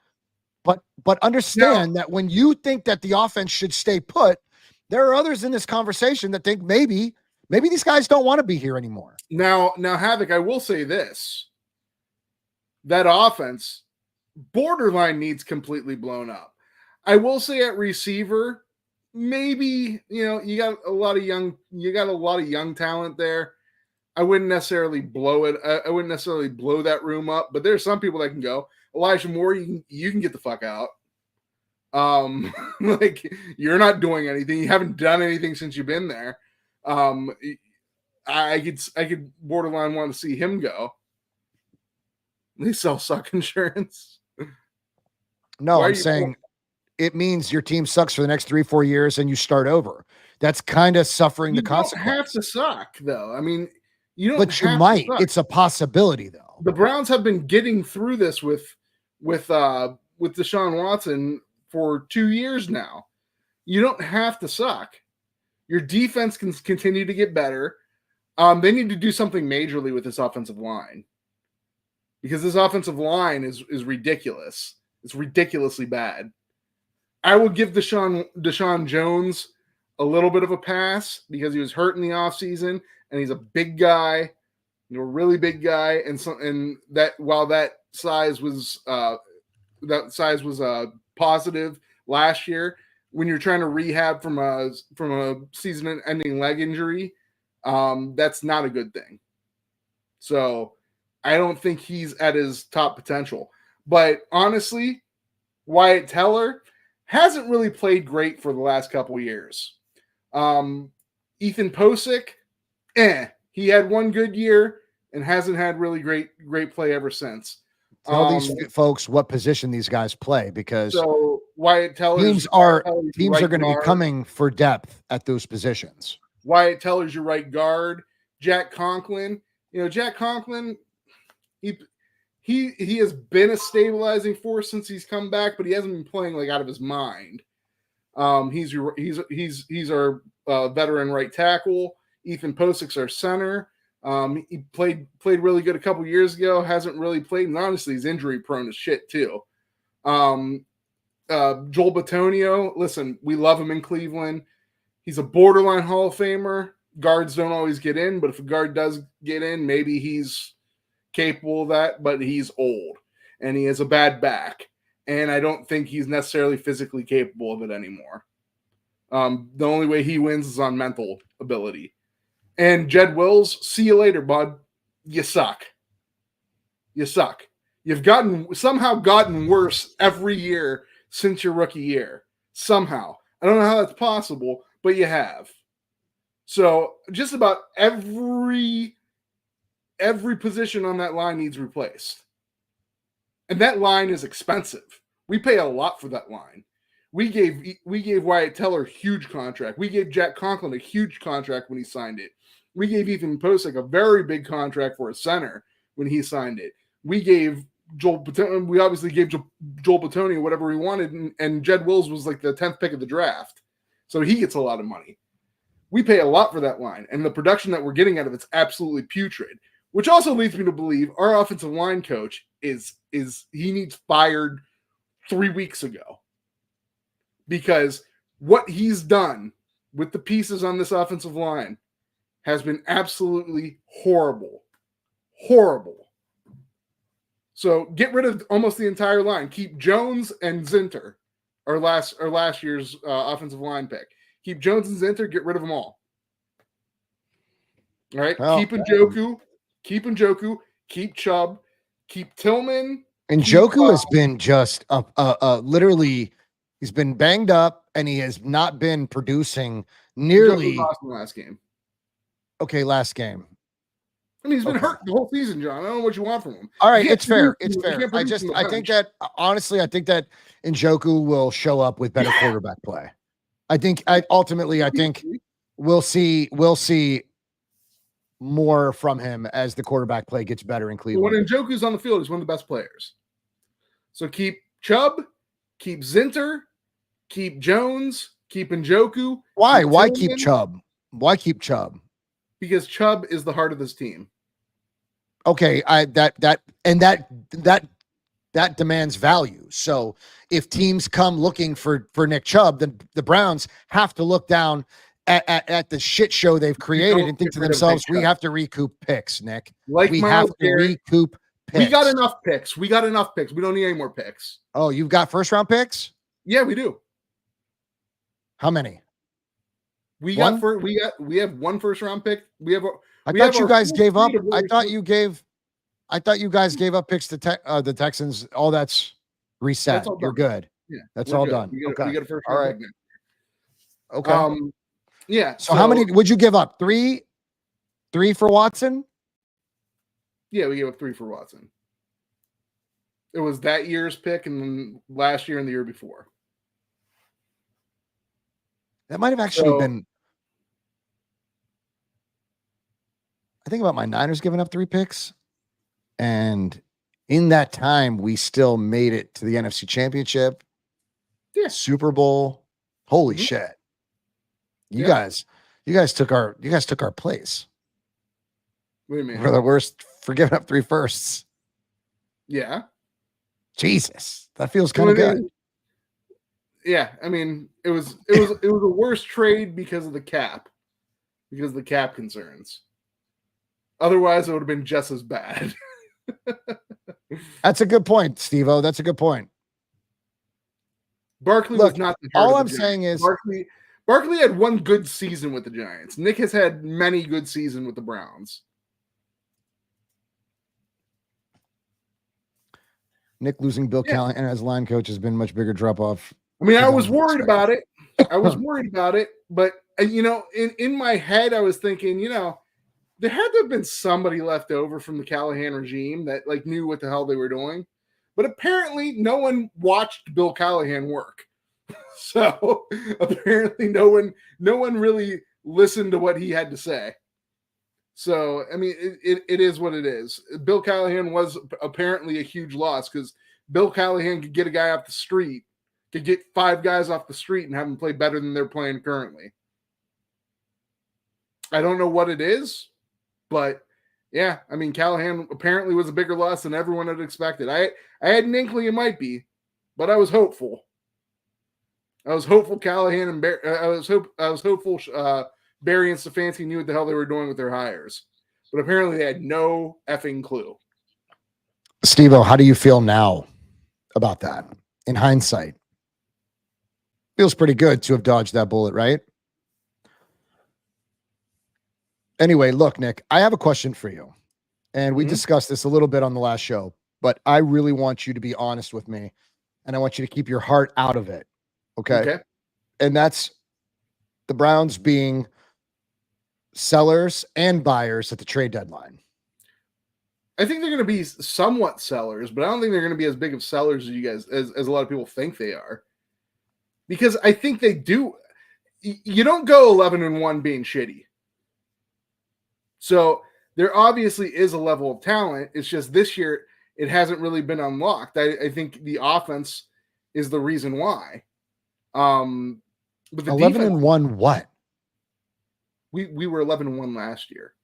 But understand that when you think that the offense should stay put, there are others in this conversation that think maybe these guys don't want to be here anymore. Now, Havoc, I will say this. That offense borderline needs completely blown up. I will say at receiver, maybe, you got a lot of young talent there. I wouldn't necessarily blow it. I wouldn't necessarily blow that room up, but there's some people that can go. Elijah Moore, you can get the fuck out. Like, you're not doing anything. You haven't done anything since you've been there. I could borderline want to see him go. They sell suck insurance. No, I'm saying it means your team sucks for the next 3-4 years and you start over. That's kind of suffering the consequence. You don't have to suck, though. I mean, you don't. But you might. It's a possibility, though. The Browns have been getting through this with Deshaun Watson for 2 years now. You don't have to suck. Your defense can continue to get better. They need to do something majorly with this offensive line. Because this offensive line is ridiculous. It's ridiculously bad. I will give Deshaun Jones a little bit of a pass because he was hurt in the offseason, and he's a big guy, a really big guy, and that while that size was positive last year, when you're trying to rehab from a season-ending leg injury, that's not a good thing. So I don't think he's at his top potential. But honestly, Wyatt Teller hasn't really played great for the last couple of years. Ethan Posick, he had one good year and hasn't had really great play ever since. Tell these folks what position these guys play, because so Wyatt Teller teams are going to be coming for depth at those positions. Wyatt Teller's your right guard. Jack Conklin, Jack Conklin, he has been a stabilizing force since he's come back, but he hasn't been playing like out of his mind. He's our veteran right tackle. Ethan Posick's our center. He played really good a couple years ago. Hasn't really played, and honestly, he's injury prone as shit too. Joel Bitonio, listen, we love him in Cleveland. He's a borderline Hall of Famer. Guards don't always get in, but if a guard does get in, maybe he's capable of that, but he's old and he has a bad back, and I don't think he's necessarily physically capable of it anymore. The only way he wins is on mental ability. And Jed Wills, see you later, bud. You suck. You've somehow gotten worse every year since your rookie year. Somehow. I don't know how that's possible, but you have. So just about every position on that line needs replaced. And that line is expensive. We pay a lot for that line. We gave Wyatt Teller a huge contract. We gave Jack Conklin a huge contract when he signed it. We gave Ethan Posick a very big contract for a center when he signed it. We gave Joel Bitonio, we obviously gave Joel Bitonio whatever he wanted, and Jed Wills was like the 10th pick of the draft. So he gets a lot of money. We pay a lot for that line, and the production that we're getting out of it's absolutely putrid. Which also leads me to believe our offensive line coach is he needs fired 3 weeks ago. Because what he's done with the pieces on this offensive line has been absolutely horrible. Horrible. So get rid of almost the entire line. Keep Jones and Zinter, our last year's offensive line pick. Keep Jones and Zinter, get rid of them all. All right. Keep Njoku. keep Njoku, keep Chubb, keep Tillman. And Njoku has been just literally, he's been banged up and he has not been producing nearly. Awesome last game. Okay, last game. I mean, he's been hurt the whole season, John. I don't know what you want from him. All right, it's fair. It's fair. I think that honestly, I think that Njoku will show up with better quarterback play. I think we'll see more from him as the quarterback play gets better in Cleveland. When Njoku's on the field, he's one of the best players. So keep Chubb, keep Zinter, keep Jones, keep Njoku. Why? Why keep Chubb? Why keep Chubb? Because Chubb is the heart of this team. Okay, that demands value. So if teams come looking for Nick Chubb, then the Browns have to look down at the shit show they've created and think to themselves, we have to recoup picks, Nick. We have to recoup picks. We got enough picks. We don't need any more picks. Oh, you've got first round picks? Yeah, we do. How many? We have one first round pick. I thought you guys gave up picks to the Texans. All that's reset. You're good. Yeah, that's all done. We got a first round pick now. Okay. Yeah. So how many would you give up? Three for Watson? Yeah, we gave up 3 for Watson. It was that year's pick and then last year and the year before. That might have actually been. I think about my Niners giving up 3 picks. And in that time, we still made it to the NFC Championship. Yeah. Super Bowl. Holy shit. You guys took our place. What do you mean? We're the worst for giving up 3 firsts. Yeah. Jesus. That feels kind of good. Yeah, I mean, it was a worse trade because of the cap concerns. Otherwise, it would have been just as bad. That's a good point, Steve-O. That's a good point. Barkley was not the all I'm saying is Barkley had one good season with the Giants. Nick has had many good seasons with the Browns. Nick losing Bill Callahan as line coach has been much bigger drop off. I mean, I was worried about it. But in my head, I was thinking, there had to have been somebody left over from the Callahan regime that knew what the hell they were doing. But apparently no one watched Bill Callahan work. So apparently no one really listened to what he had to say. So, I mean, it is what it is. Bill Callahan was apparently a huge loss because Bill Callahan could get a guy off the street, could get 5 guys off the street and have them play better than they're playing currently. I don't know what it is, but yeah, I mean, Callahan apparently was a bigger loss than everyone had expected. I had an inkling it might be, but I was hopeful. Callahan and I was hopeful Barry and Stefanski knew what the hell they were doing with their hires, but apparently they had no effing clue. Steve-O, how do you feel now about that? In hindsight, feels pretty good to have dodged that bullet, right? Anyway, look, Nick, I have a question for you. And we discussed this a little bit on the last show, but I really want you to be honest with me. And I want you to keep your heart out of it. Okay. And that's the Browns being sellers and buyers at the trade deadline. I think they're going to be somewhat sellers, but I don't think they're going to be as big of sellers as you guys, as a lot of people think they are. Because I think they do. You don't go 11-1 being shitty. So there obviously is a level of talent. It's just this year it hasn't really been unlocked. I think the offense is the reason why. But the 11-1 what? We were 11-1 last year.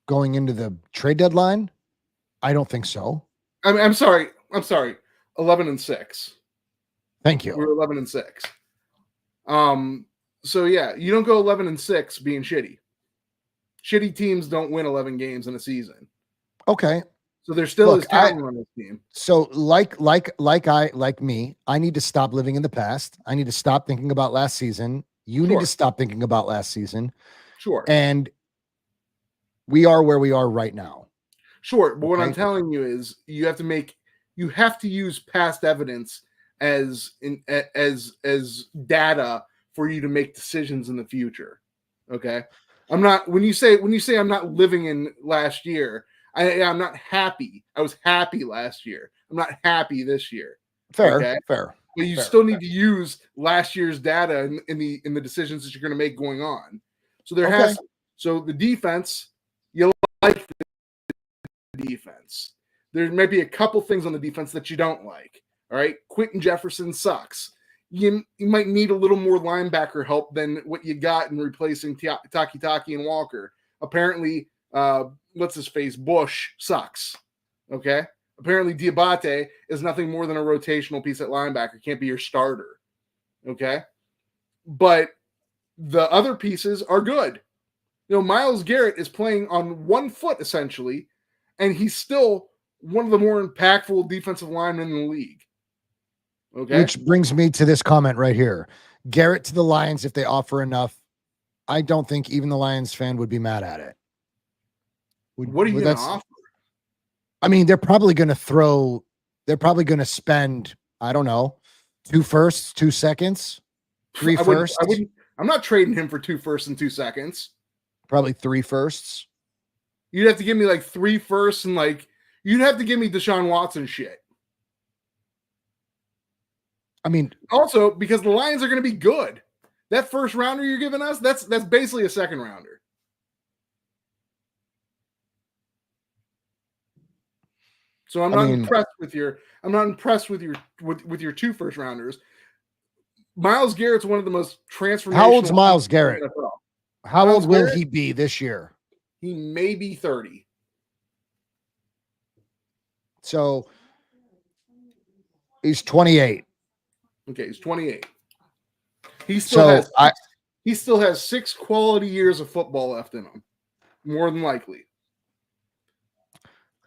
Going into the trade deadline? I don't think so. I'm sorry. 11-6. Thank you. We were 11-6. So yeah, you don't go 11-6 being shitty. Shitty teams don't win 11 games in a season. Okay. So there still is talent on this team. So like me, I need to stop living in the past. I need to stop thinking about last season. You need to stop thinking about last season. Sure. And we are where we are right now. Sure, but what Okay. I'm telling you is you have to use past evidence as data for you to make decisions in the future. Okay. I'm not when you say I'm not living in last year, I'm not happy. I was happy last year. I'm not happy this year. Fair, Okay. fair. But you fair. still need to use last year's data in the decisions that you're going to make going on. So so the defense, you like the defense. There might be a couple things on the defense that you don't like. All right. Quentin Jefferson sucks. You might need a little more linebacker help than what you got in replacing Taki and Walker. Apparently, what's his face? Bush sucks. Okay. Apparently, Diabate is nothing more than a rotational piece at linebacker. Can't be your starter. Okay. But the other pieces are good. Myles Garrett is playing on one foot essentially, and he's still one of the more impactful defensive linemen in the league. Okay. Which brings me to this comment right here. Garrett to the Lions, if they offer enough, I don't think even the Lions fan would be mad at it. What are you going to offer? I mean, they're probably going to spend, I don't know, 2 firsts, 2 seconds, 3 firsts. I'm not trading him for 2 firsts and 2 seconds. Probably 3 firsts. You'd have to give me like 3 firsts and you'd have to give me Deshaun Watson shit. I mean, also because the Lions are going to be good. That first rounder you're giving us, that's basically a second rounder. So I'm not impressed with your 2 first rounders. Myles Garrett's one of the most transformational. How old's Myles Garrett? How old will he be this year? He may be 30. So he's 28. Okay, he's 28. He still has 6 quality years of football left in him, more than likely.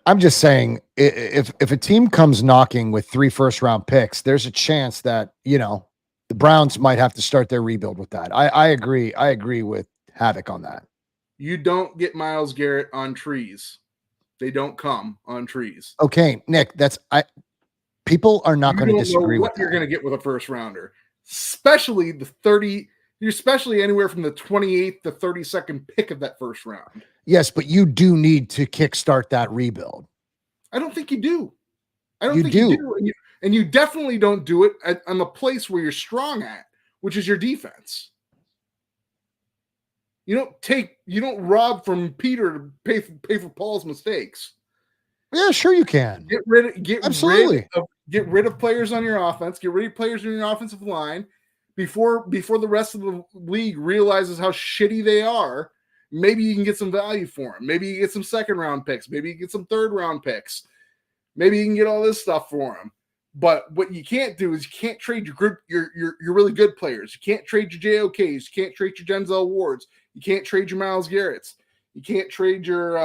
I'm just saying, if a team comes knocking with 3 first-round picks, there's a chance that the Browns might have to start their rebuild with that. I agree. I agree with Havoc on that. You don't get Myles Garrett on trees. They don't come on trees. Okay, Nick, people are not going to disagree with what you're going to get with a first rounder, especially the 30. You're especially anywhere from the 28th to 32nd pick of that first round. Yes, but you do need to kickstart that rebuild. I don't think you do. I don't think you do. And you definitely don't do it on the place where you're strong at, which is your defense. You don't rob from Peter to pay for Paul's mistakes. Yeah, sure you can. Get rid of players on your offense. Get rid of players in your offensive line before the rest of the league realizes how shitty they are. Maybe you can get some value for them. Maybe you get some 2nd round picks. Maybe you get some 3rd round picks. Maybe you can get all this stuff for them. But what you can't do is you can't trade your really good players. You can't trade your JOKs. You can't trade your Denzel Wards. You can't trade your Myles Garretts. You can't trade your.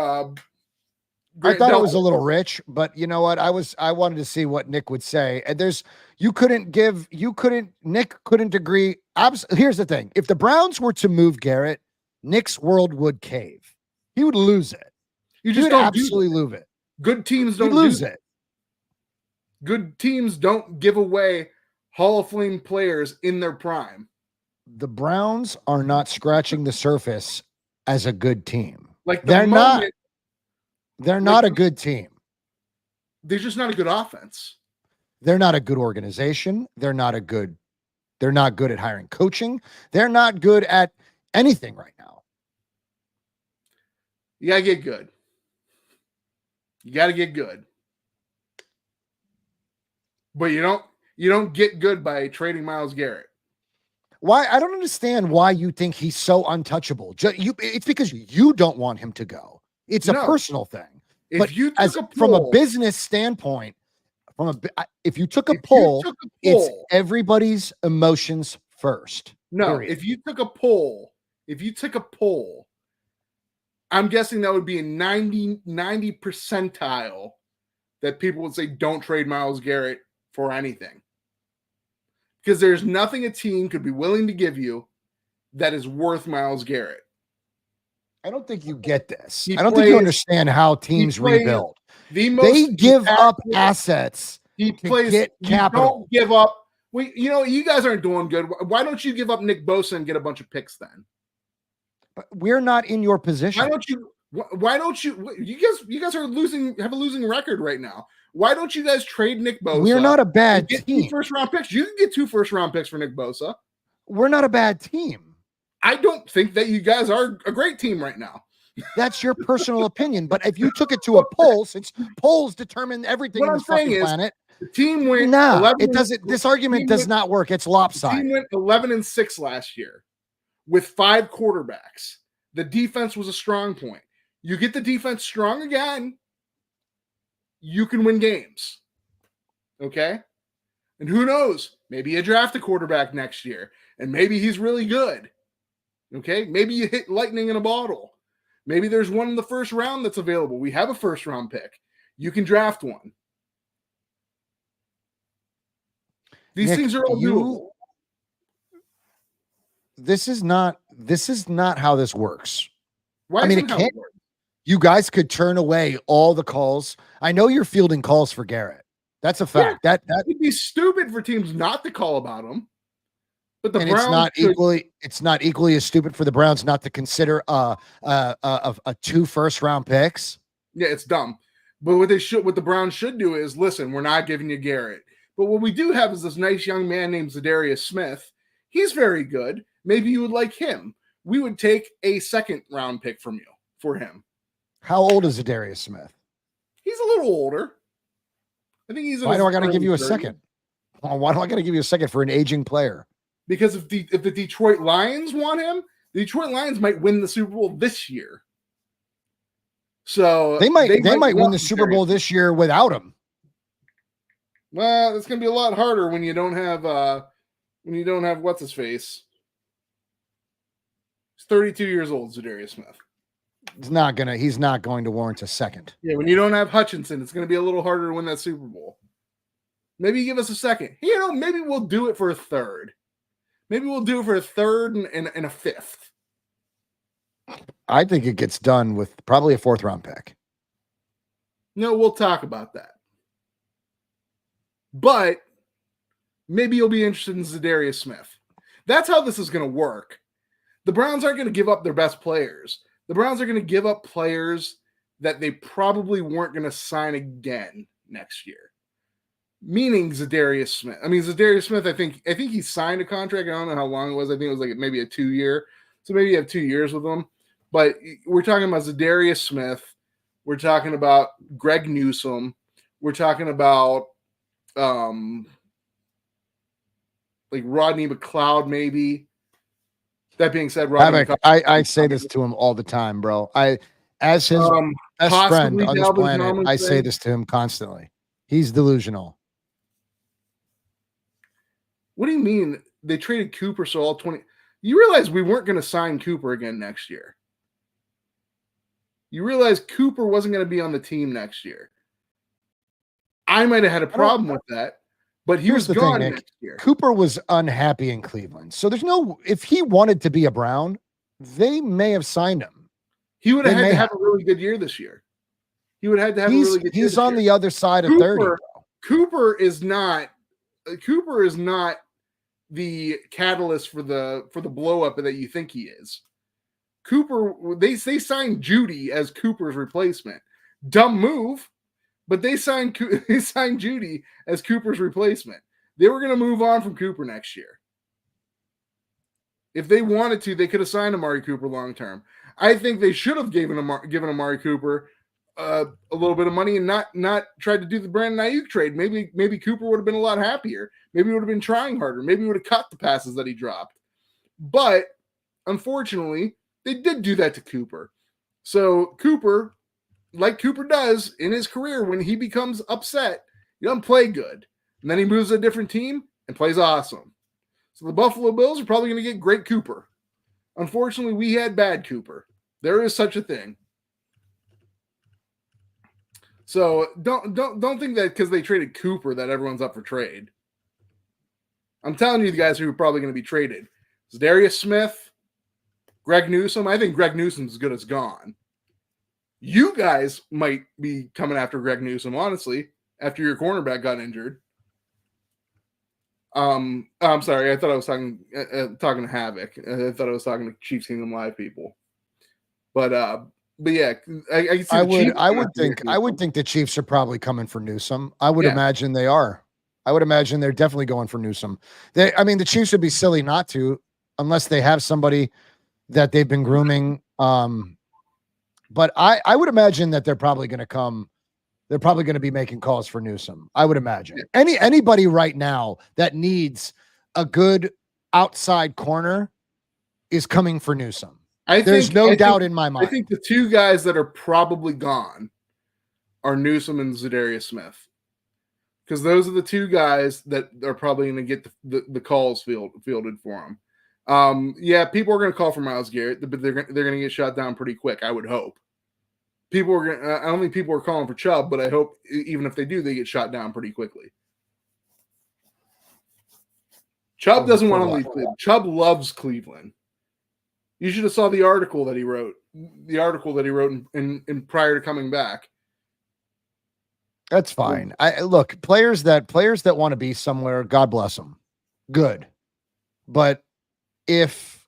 I thought it was a little rich, but you know what? I wanted to see what Nick would say. And Nick couldn't agree. Here's the thing: if the Browns were to move Garrett, Nick's world would cave. He would lose it. You just don't absolutely lose it. Good teams don't lose it. Good teams don't give away Hall of Fame players in their prime. The Browns are not scratching the surface as a good team. They're not a good team. They're just not a good offense. They're not a good organization. They're not good at hiring coaching. They're not good at anything right now. You gotta get good. You gotta get good. But you don't get good by trading Myles Garrett. Why? I don't understand why you think he's so untouchable. It's because you don't want him to go. It's a personal thing. From a business standpoint, if you took a poll, it's everybody's emotions first. No, period. if you took a poll, I'm guessing that would be a 90 percentile that people would say don't trade Myles Garrett for anything. Because there's nothing a team could be willing to give you that is worth Myles Garrett. I don't think you get this. He I don't think you plays- understand how teams plays rebuild. The most They give up impactful- assets. He to plays. get You capital. don't give up. You guys aren't doing good. Why don't you give up Nick Bosa and get a bunch of picks then? But we're not in your position. Why don't you? Why don't you? You guys are have a losing record right now. Why don't you guys trade Nick Bosa? We're not a bad and get team. 2 first-round picks. You can get 2 first-round picks for Nick Bosa. We're not a bad team. I don't think that you guys are a great team right now. That's your personal opinion. But if you took it to a poll, since polls determine everything What in I'm this saying fucking is, planet, The team went. no, 11 it doesn't. This argument team does went- not work. It's The team lopsided. went 11-6 last year with 5 quarterbacks. The defense was a strong point. You get the defense strong again, you can win games. Okay? And who knows? Maybe you draft a quarterback next year, and maybe he's really good. Okay? Maybe you hit lightning in a bottle. Maybe there's one in the first round that's available. We have a first round pick. You can draft one. These Nick, things are all doable. This is not how this works. Why I mean, isn't it how can't- works? You guys could turn away all the calls. I know you're fielding calls for Garrett. That's a fact. That It'd be stupid for teams not to call about him. But the and Browns it's not equally as stupid for the Browns not to consider a 2 first-round picks. yeah, it's dumb. But what the Browns should do is listen, we're not giving you Garrett. But what we do have is this nice young man named Zadarius Smith. He's very good. Maybe you would like him. We would take a 2nd-round pick from you for him. How old is Darius Smith? He's a little older. I think he's. Why do I got to give you a 30s. second? Why do I got to give you a second for an aging player? Because if the Detroit Lions want him, the Detroit Lions might win the Super Bowl this year. So They might win want the Super Darius. Bowl this year without him. Well, it's going to be a lot harder when you don't have what's his face. He's 32 years old, Zadarius Smith. He's not going to warrant a second. Yeah, when you don't have Hutchinson, it's going to be a little harder to win that Super Bowl. Maybe give us a second. Maybe we'll do it for a third. Maybe we'll do it for a third and a 5th. I think it gets done with probably a 4th-round pick. No, we'll talk about that. But maybe you'll be interested in Zadarius Smith. That's how this is going to work. The Browns aren't going to give up their best players. The Browns are going to give up players that they probably weren't going to sign again next year. Meaning Zadarius Smith. I mean, Zadarius Smith, I think he signed a contract. I don't know how long it was. I think it was like maybe a 2-year. So maybe you have 2 years with him. But we're talking about Zadarius Smith. We're talking about Greg Newsome. We're talking about like Rodney McLeod, maybe. That being said, Rodney McLeod, I say this to him all the time, bro. As his best friend possibly on this Dalvin planet, I say Tomlinson. this to him constantly. He's delusional. What do you mean they traded Cooper? So all 20. You realize we weren't going to sign Cooper again next year. You realize Cooper wasn't going to be on the team next year. I might have had a problem with that, but he Here's was the thing, gone Nick. next year. Cooper was unhappy in Cleveland. So if he wanted to be a Brown, they may have signed him. He would have they had may to have a really good year this year. He would have had to have a really good year. He's this on year. the other side of 30. Cooper- Bro. Cooper is not the catalyst for the blow up that you think he is. Cooper, they signed Judy as Cooper's replacement. Dumb move, but they signed Judy as Cooper's replacement. They were going to move on from Cooper next year. If they wanted to, they could have signed Amari Cooper long term. I think they should have given Amari Cooper a little bit of money and not tried to do the Brandon Ayuk trade. Maybe Cooper would have been a lot happier. Maybe he would have been trying harder. Maybe he would have cut the passes that he dropped. But unfortunately, they did do that to Cooper. So Cooper, like Cooper does in his career, when he becomes upset, he doesn't play good. And then he moves to a different team and plays awesome. So the Buffalo Bills are probably going to get great Cooper. Unfortunately, we had bad Cooper. There is such a thing. So don't think that because they traded Cooper that everyone's up for trade. I'm telling you the guys who are probably going to be traded. Zadarius Smith, Greg Newsome, I think Greg Newsome's as good as gone. You guys might be coming after Greg Newsome, honestly, after your cornerback got injured. I'm sorry. I thought I was talking to Havoc. I thought I was talking to Chiefs Kingdom Live people. But yeah, I would think the Chiefs are probably coming for Newsome. I would imagine they are. I would imagine they're definitely going for Newsome. The Chiefs would be silly not to, unless they have somebody that they've been grooming. But I would imagine that they're probably going to come. They're probably going to be making calls for Newsome. I would imagine anybody right now that needs a good outside corner is coming for Newsome. There's no doubt in my mind. I think the two guys that are probably gone are Newsome and Zadarius Smith, because those are the two guys that are probably going to get the calls fielded for them. People are going to call for Myles Garrett, but they're going to get shot down pretty quick, I would hope. I don't think people are calling for Chubb, but I hope even if they do, they get shot down pretty quickly. Chubb doesn't want to leave Cleveland. Chubb loves Cleveland. You should have saw the article that he wrote. The article that he wrote in prior to coming back. That's fine. Look, players that want to be somewhere, God bless them. Good. But if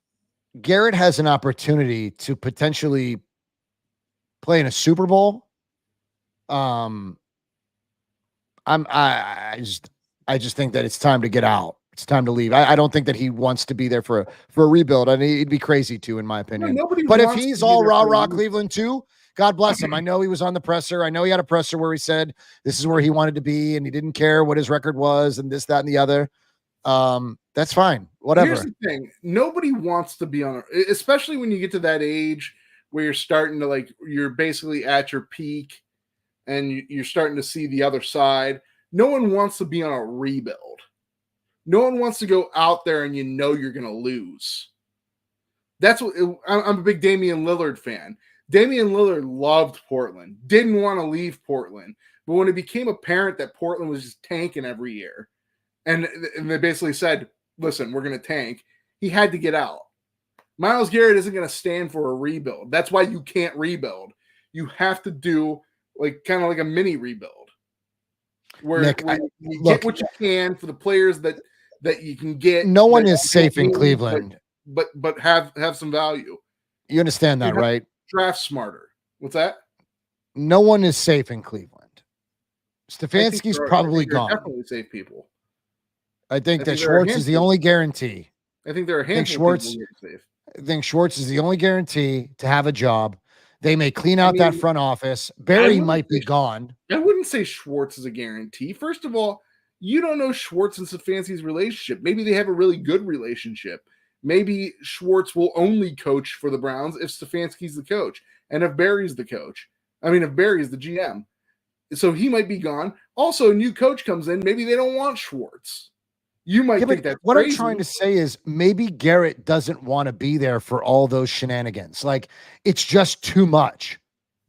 Garrett has an opportunity to potentially play in a Super Bowl, I just think that it's time to get out. It's time to leave. I don't think that he wants to be there for a rebuild. I mean, he'd be crazy too, in my opinion. But if he's all rah Cleveland too, God bless him. I know he was on the presser. I know he had a presser where he said this is where he wanted to be, and he didn't care what his record was, and this, that, and the other. That's fine. Whatever. Here's the thing: nobody wants to be on, especially when you get to that age where you're starting to you're basically at your peak, and you're starting to see the other side. No one wants to be on a rebuild. No one wants to go out there and you're going to lose. That's what I'm a big Damian Lillard fan. Damian Lillard loved Portland, didn't want to leave Portland. But when it became apparent that Portland was just tanking every year, and they basically said, listen, we're going to tank, he had to get out. Myles Garrett isn't going to stand for a rebuild. That's why you can't rebuild. You have to do kind of like a mini rebuild. Where you get what you can for the players that you can get. No one is safe in Cleveland, but have some value. You understand that, right? Draft smarter. What's that? No one is safe in Cleveland. Stefanski's probably gone. Definitely safe people. I think that Schwartz is the only guarantee. I think there are a handful of people who are safe. I think Schwartz is the only guarantee to have a job. They may clean out that front office. Barry might be gone. I wouldn't say Schwartz is a guarantee. First of all, you don't know Schwartz and Stefanski's relationship. Maybe they have a really good relationship. Maybe Schwartz will only coach for the Browns if Stefanski's the coach and if Barry's the coach. If Barry's the GM. So he might be gone. Also, a new coach comes in. Maybe they don't want Schwartz. You might think that's what crazy. I'm trying to say is maybe Garrett doesn't want to be there for all those shenanigans. It's just too much.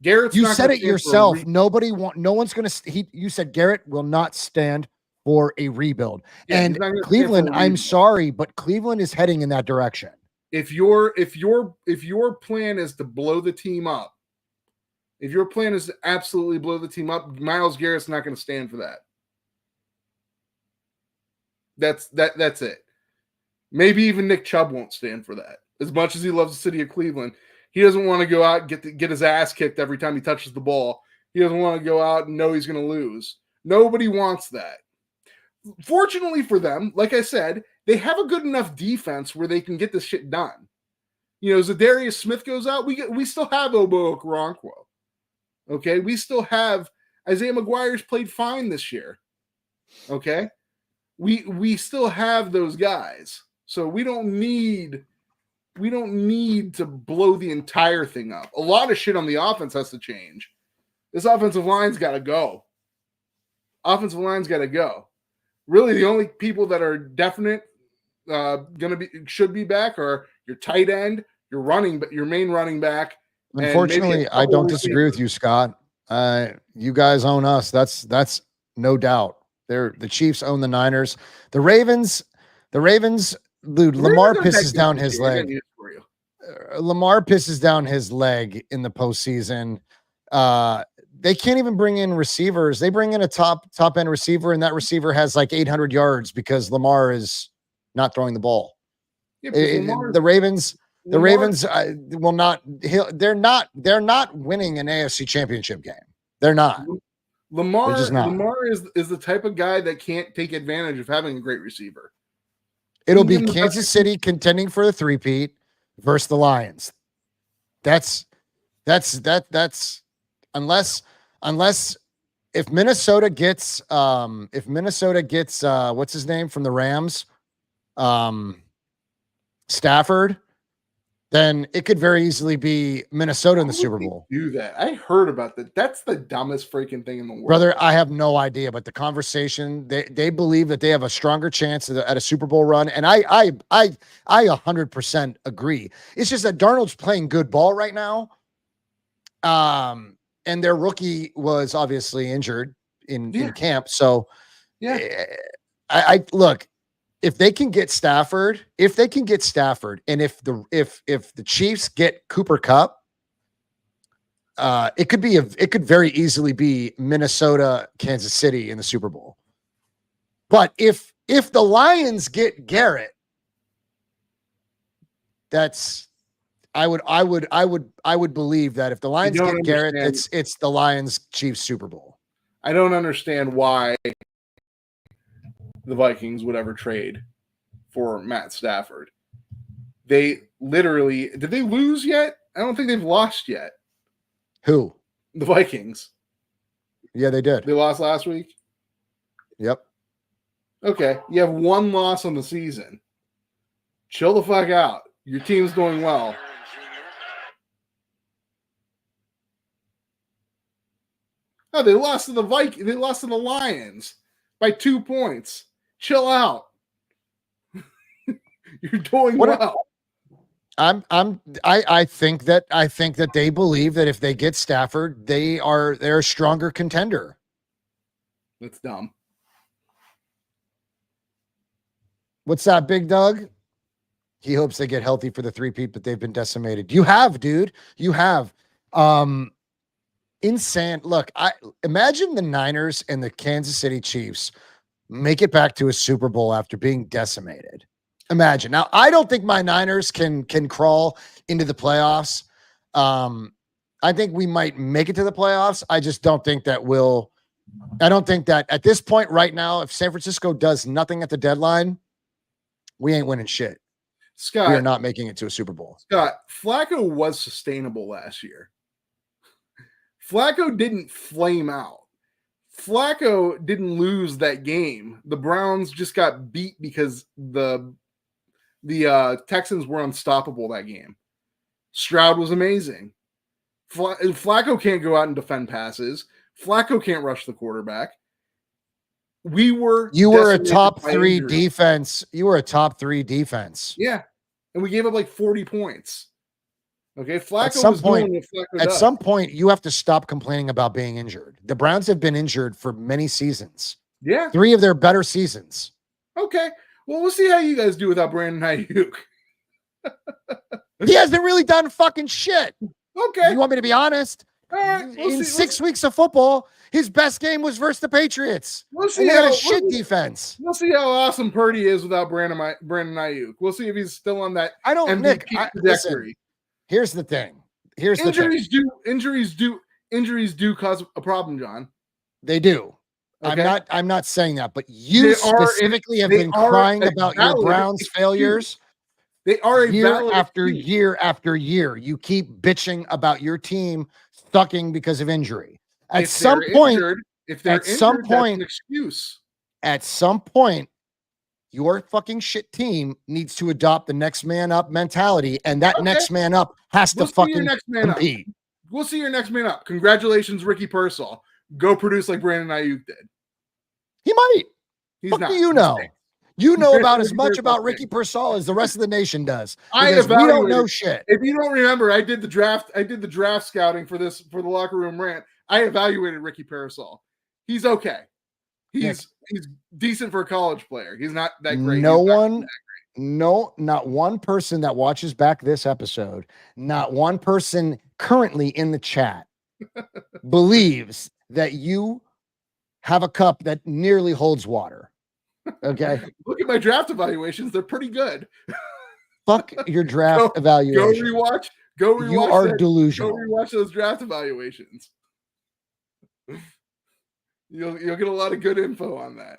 Garrett's you said it yourself. No one's going to. You said Garrett will not stand for a rebuild. Yeah, and Cleveland, I'm sorry, but Cleveland is heading in that direction. If your plan is to blow the team up, if your plan is to absolutely blow the team up, Myles Garrett's not going to stand for that. That's it. Maybe even Nick Chubb won't stand for that. As much as he loves the city of Cleveland, he doesn't want to go out and get his ass kicked every time he touches the ball. He doesn't want to go out and know he's going to lose. Nobody wants that. Fortunately for them, like I said, they have a good enough defense where they can get this shit done. Zadarius Smith goes out, we still have Obo Okoronkwo. Okay, we still have Isaiah McGuire's played fine this year. Okay, we still have those guys, so we don't need to blow the entire thing up. A lot of shit on the offense has to change. This offensive line's got to go. Really, the only people that are definite should be back are your tight end, your main running back. Unfortunately, I don't disagree with you, Scott. You guys own us. That's no doubt. The Chiefs own the Niners. The Ravens, dude, Lamar pisses down his leg. Lamar pisses down his leg in the postseason. They can't even bring in receivers. They bring in a top end receiver, and that receiver has like 800 yards because Lamar is not throwing the ball. Yeah, The Ravens will not. They're not winning an AFC Championship game. They're not. Lamar. They're just not. Lamar is the type of guy that can't take advantage of having a great receiver. It'll be Kansas City contending for the three-peat versus the Lions. That's unless if Minnesota gets what's his name from the Rams, Stafford, then it could very easily be Minnesota in the Super Bowl. Do that. I heard about that. That's the dumbest freaking thing in the world. Brother, I have no idea, but the conversation, they believe that they have a stronger chance at a Super Bowl run. And I 100% agree. It's just that Darnold's playing good ball right now. And their rookie was obviously injured in camp. So I look, if they can get Stafford, and if the Chiefs get Cooper Kupp, it could very easily be Minnesota, Kansas City in the Super Bowl. But if the Lions get Garrett, I would believe that if the Lions get Garrett, it's the Lions Chiefs Super Bowl. I don't understand why the Vikings would ever trade for Matt Stafford. They literally, did they lose yet? I don't think they've lost yet. Who? The Vikings. Yeah, they did. They lost last week? Yep. Okay. You have one loss on the season. Chill the fuck out. Your team's doing well. Oh, they lost to the Vikings. They lost to the Lions by 2 points. Chill out. You're doing well. I think that they believe that if they get Stafford, they're a stronger contender. That's dumb. What's that, Big Doug? He hopes they get healthy for the three-peat, but they've been decimated. You have, dude. You have. Insane. Look, I imagine the Niners and the Kansas City Chiefs make it back to a Super Bowl after being decimated. Imagine. Now, I don't think my Niners can crawl into the playoffs. I think we might make it to the playoffs. I just don't think that I don't think that at this point right now, if San Francisco does nothing at the deadline, we ain't winning shit. Scott, we are not making it to a Super Bowl. Scott, Flacco was sustainable last year. Flacco didn't flame out. Flacco didn't lose that game. The Browns just got beat because the Texans were unstoppable that game. Stroud was amazing. Flacco can't go out and defend passes. Flacco can't rush the quarterback. You were a top 3 defense. You were a top 3 defense. Yeah. And we gave up like 40 points. Okay. Flacco at some point, you have to stop complaining about being injured. The Browns have been injured for many seasons. Yeah. 3 of their better seasons. Okay. Well, we'll see how you guys do without Brandon Ayuk. He hasn't really done fucking shit. Okay. You want me to be honest? All right. In 6 weeks of football, his best game was versus the Patriots. We'll see. They had a shit defense. We'll see how awesome Purdy is without Brandon Ayuk. We'll see if he's still on that. I don't. MVP Nick, trajectory. Here's the thing. Injuries do cause a problem, John. They do. Okay? I'm not saying that, but you specifically have been crying about your Browns failures. They are year after year after year. You keep bitching about your team sucking because of injury. At some point, that's an excuse. At some point, your fucking shit team needs to adopt the next man up mentality, and that next man up has to fucking compete. We'll see your next man up. Congratulations, Ricky Pearsall. Go produce like Brandon Ayuk did. He might. He's what not. Do you know? You know about as much about Ricky Pearsall as the rest of the nation does. We don't know shit. If you don't remember, I did the draft scouting for the locker room rant. I evaluated Ricky Pearsall. He's okay. He's decent for a college player. He's not that great. No, not one person that watches back this episode, not one person currently in the chat believes that you have a cup that nearly holds water. Okay. Look at my draft evaluations. They're pretty good. Fuck your draft evaluation. Go rewatch. You are delusional. Go rewatch those draft evaluations. You'll get a lot of good info on that.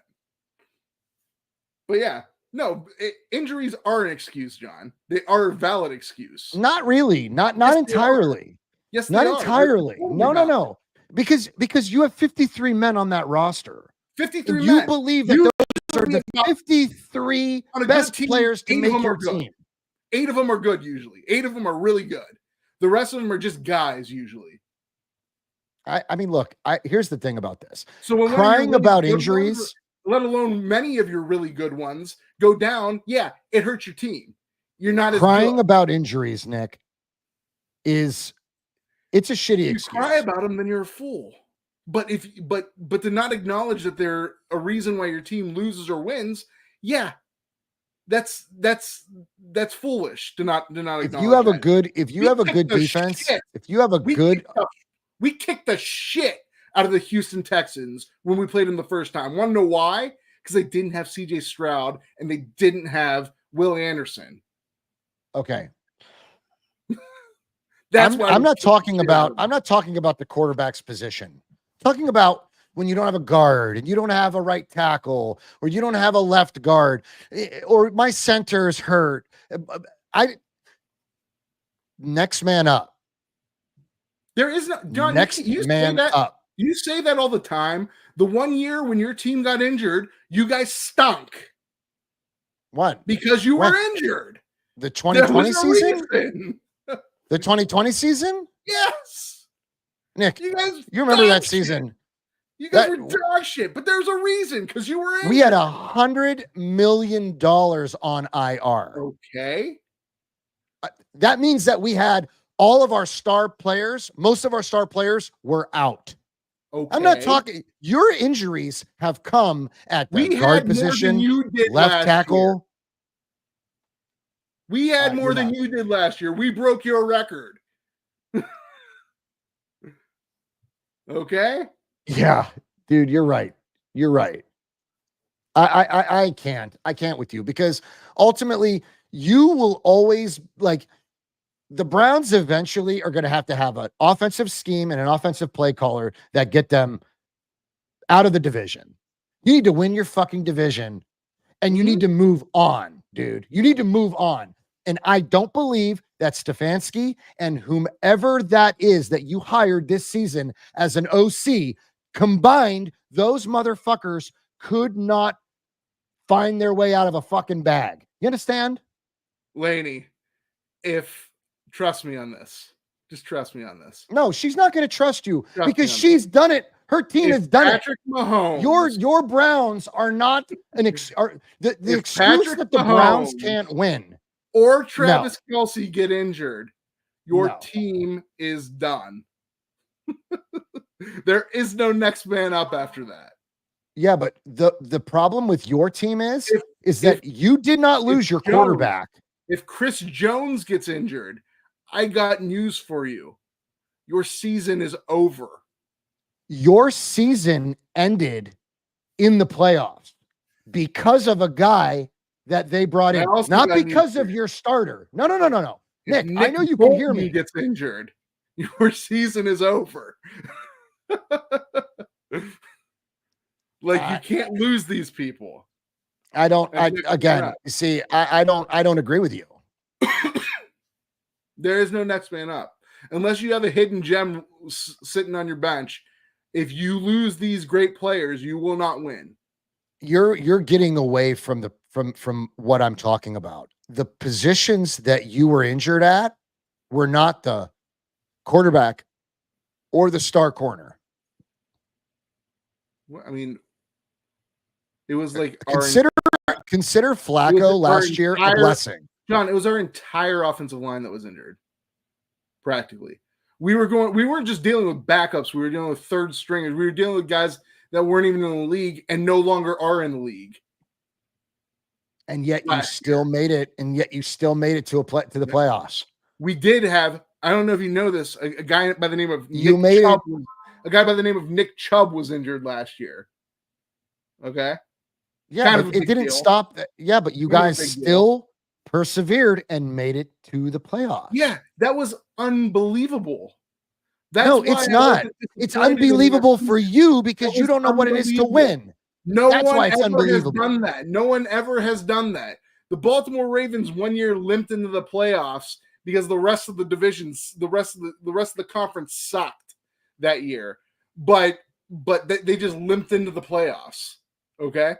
But yeah, no, injuries are an excuse, John. They are a valid excuse. Not really. Not Yes, entirely. Yes, not they are. entirely. No. Because you have 53 men on that roster. 53 men. You believe that those are the 53 best players to make your team. 8 of them are good usually. 8 of them are really good. The rest of them are just guys usually. I mean, look, here's the thing about this. So when crying about injuries, let alone many of your really good ones, go down, yeah, it hurts your team. You're not crying about injuries, Nick, it's a shitty excuse. If you cry about them, then you're a fool. But to not acknowledge that they're a reason why your team loses or wins, yeah, that's foolish to not acknowledge. If you have a good defense, if you have a good, we kicked the shit out of the Houston Texans when we played them the first time. Want to know why? Because they didn't have CJ Stroud and they didn't have Will Anderson. Okay. That's why I'm not talking about the quarterback's position. I'm talking about when you don't have a guard and you don't have a right tackle or you don't have a left guard or my center's hurt. Next man up. There is no John. Next man up. You say that all the time. The one year when your team got injured, you guys stunk. What? Because you were injured. The 2020 season? The 2020 season? Yes. Nick, you remember that season? You guys were dog shit, but there's a reason because you were injured. We had $100 million on IR. Okay. That means that we had all of our star players, most of our star players were out. Okay. I'm not talking. Your injuries have come at the guard position, left tackle. We had more than you did last year. We broke your record. Okay. Yeah, dude, you're right. You're right. I can't with you because ultimately you will always like. The Browns eventually are going to have an offensive scheme and an offensive play caller that get them out of the division. You need to win your fucking division and you need to move on, dude. You need to move on. And I don't believe that Stefanski and whomever that is that you hired this season as an OC combined, those motherfuckers could not find their way out of a fucking bag. You understand? Laney, trust me on this. Just trust me on this. No, she's not going to trust you because she's done it. Her team has done Patrick Mahomes. Your Browns are not the excuse that the Browns can't win. Or Travis Kelce get injured. Your team is done. There is no next man up after that. Yeah, but the problem with your team is that you did not lose your quarterback. If Chris Jones gets injured, I got news for you. Your season is over. Your season ended in the playoffs because of a guy that they brought in, not because of your starter. No. Nick, I know you can hear me. Gets injured. Your season is over. You can't lose these people. I don't agree with you. There is no next man up unless you have a hidden gem sitting on your bench. If you lose these great players, you will not win. You're getting away from what I'm talking about. The positions that you were injured at were not the quarterback or the star corner. Well, I mean, it was like consider Flacco last year a blessing. John, it was our entire offensive line that was injured. Practically. We weren't just dealing with backups. We were dealing with third stringers. We were dealing with guys that weren't even in the league and no longer are in the league. and yet you Last still made it, and yet you still made it to the playoffs. We did have, I don't know if you know this, a guy by the name of You Nick made Chubb, it. a guy by the name of Nick Chubb was injured last year. Okay. Yeah, Kind but of a it big didn't deal. stop. Yeah, but you Kind of a guys big deal. still persevered and made it to the playoffs. Yeah, that was unbelievable. That's No, why it's I not. wasn't It's disappointed in unbelievable last for season. you because That you was don't know what it is to unbelievable. win. No That's one why it's ever has unbelievable. done that. No one ever has done that. The Baltimore Ravens one year limped into the playoffs because the rest of the divisions, the rest of the conference sucked that year. But they just limped into the playoffs. Okay,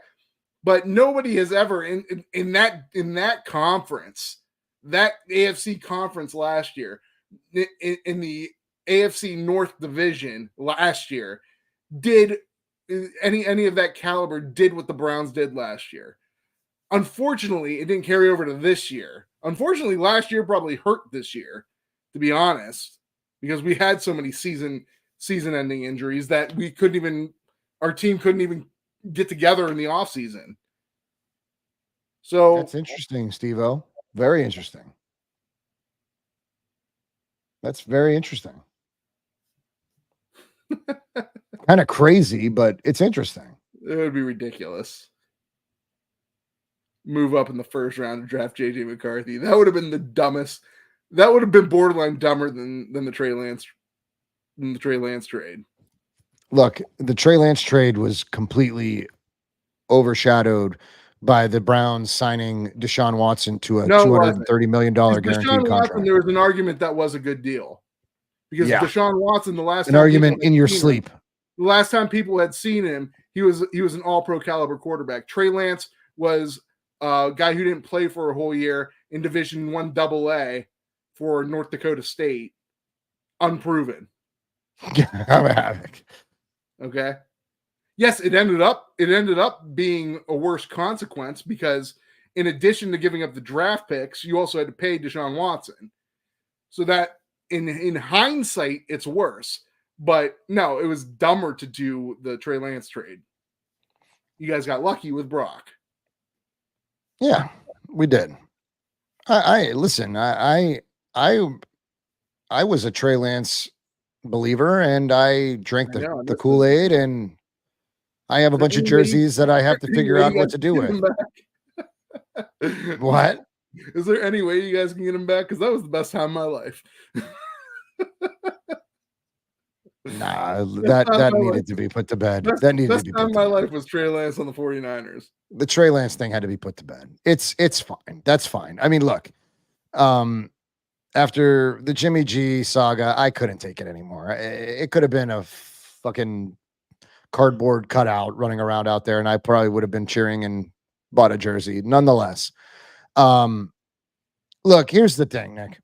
but nobody has ever in that conference, that AFC conference last year, in the AFC North division last year, did any of that caliber did what the Browns did last year. Unfortunately, it didn't carry over to this year. Unfortunately, last year probably hurt this year, to be honest, because we had so many season-ending injuries that our team couldn't even get together in the offseason. So That's interesting, Steve-O. Very interesting. That's very interesting. Kind of crazy, but it's interesting. it would be ridiculous. Move up in the first round to draft JJ McCarthy. That would have been the dumbest. That would have been borderline dumber than the Trey Lance trade. Look, the Trey Lance trade was completely overshadowed by the Browns signing Deshaun Watson to a $230 million guaranteed Deshaun contract. Watson, there was an argument that was a good deal because Deshaun Watson, the last an argument in your sleep. The last time people had seen him, he was an all-pro caliber quarterback. Trey Lance was a guy who didn't play for a whole year in Division I AA for North Dakota State, unproven. I'm a havoc. Okay. Yes, it ended up being a worse consequence because in addition to giving up the draft picks, you also had to pay Deshaun Watson. So that in hindsight, it's worse. But no, it was dumber to do the Trey Lance trade. You guys got lucky with Brock. Yeah, we did. Listen. I was a Trey Lance believer, and I drank the Kool-Aid, and I have a bunch of jerseys that I have to figure out what to do with. What? Is there any way you guys can get him back? Because that was the best time of my life. Nah, that needed to be put to bed. That needed to be put to bed. Best time of my life was Trey Lance on the 49ers. The Trey Lance thing had to be put to bed. It's fine. That's fine. I mean, look, after the Jimmy G saga, I couldn't take it anymore. It could have been a fucking cardboard cutout running around out there, and I probably would have been cheering and bought a jersey. Nonetheless, look, here's the thing, Nick.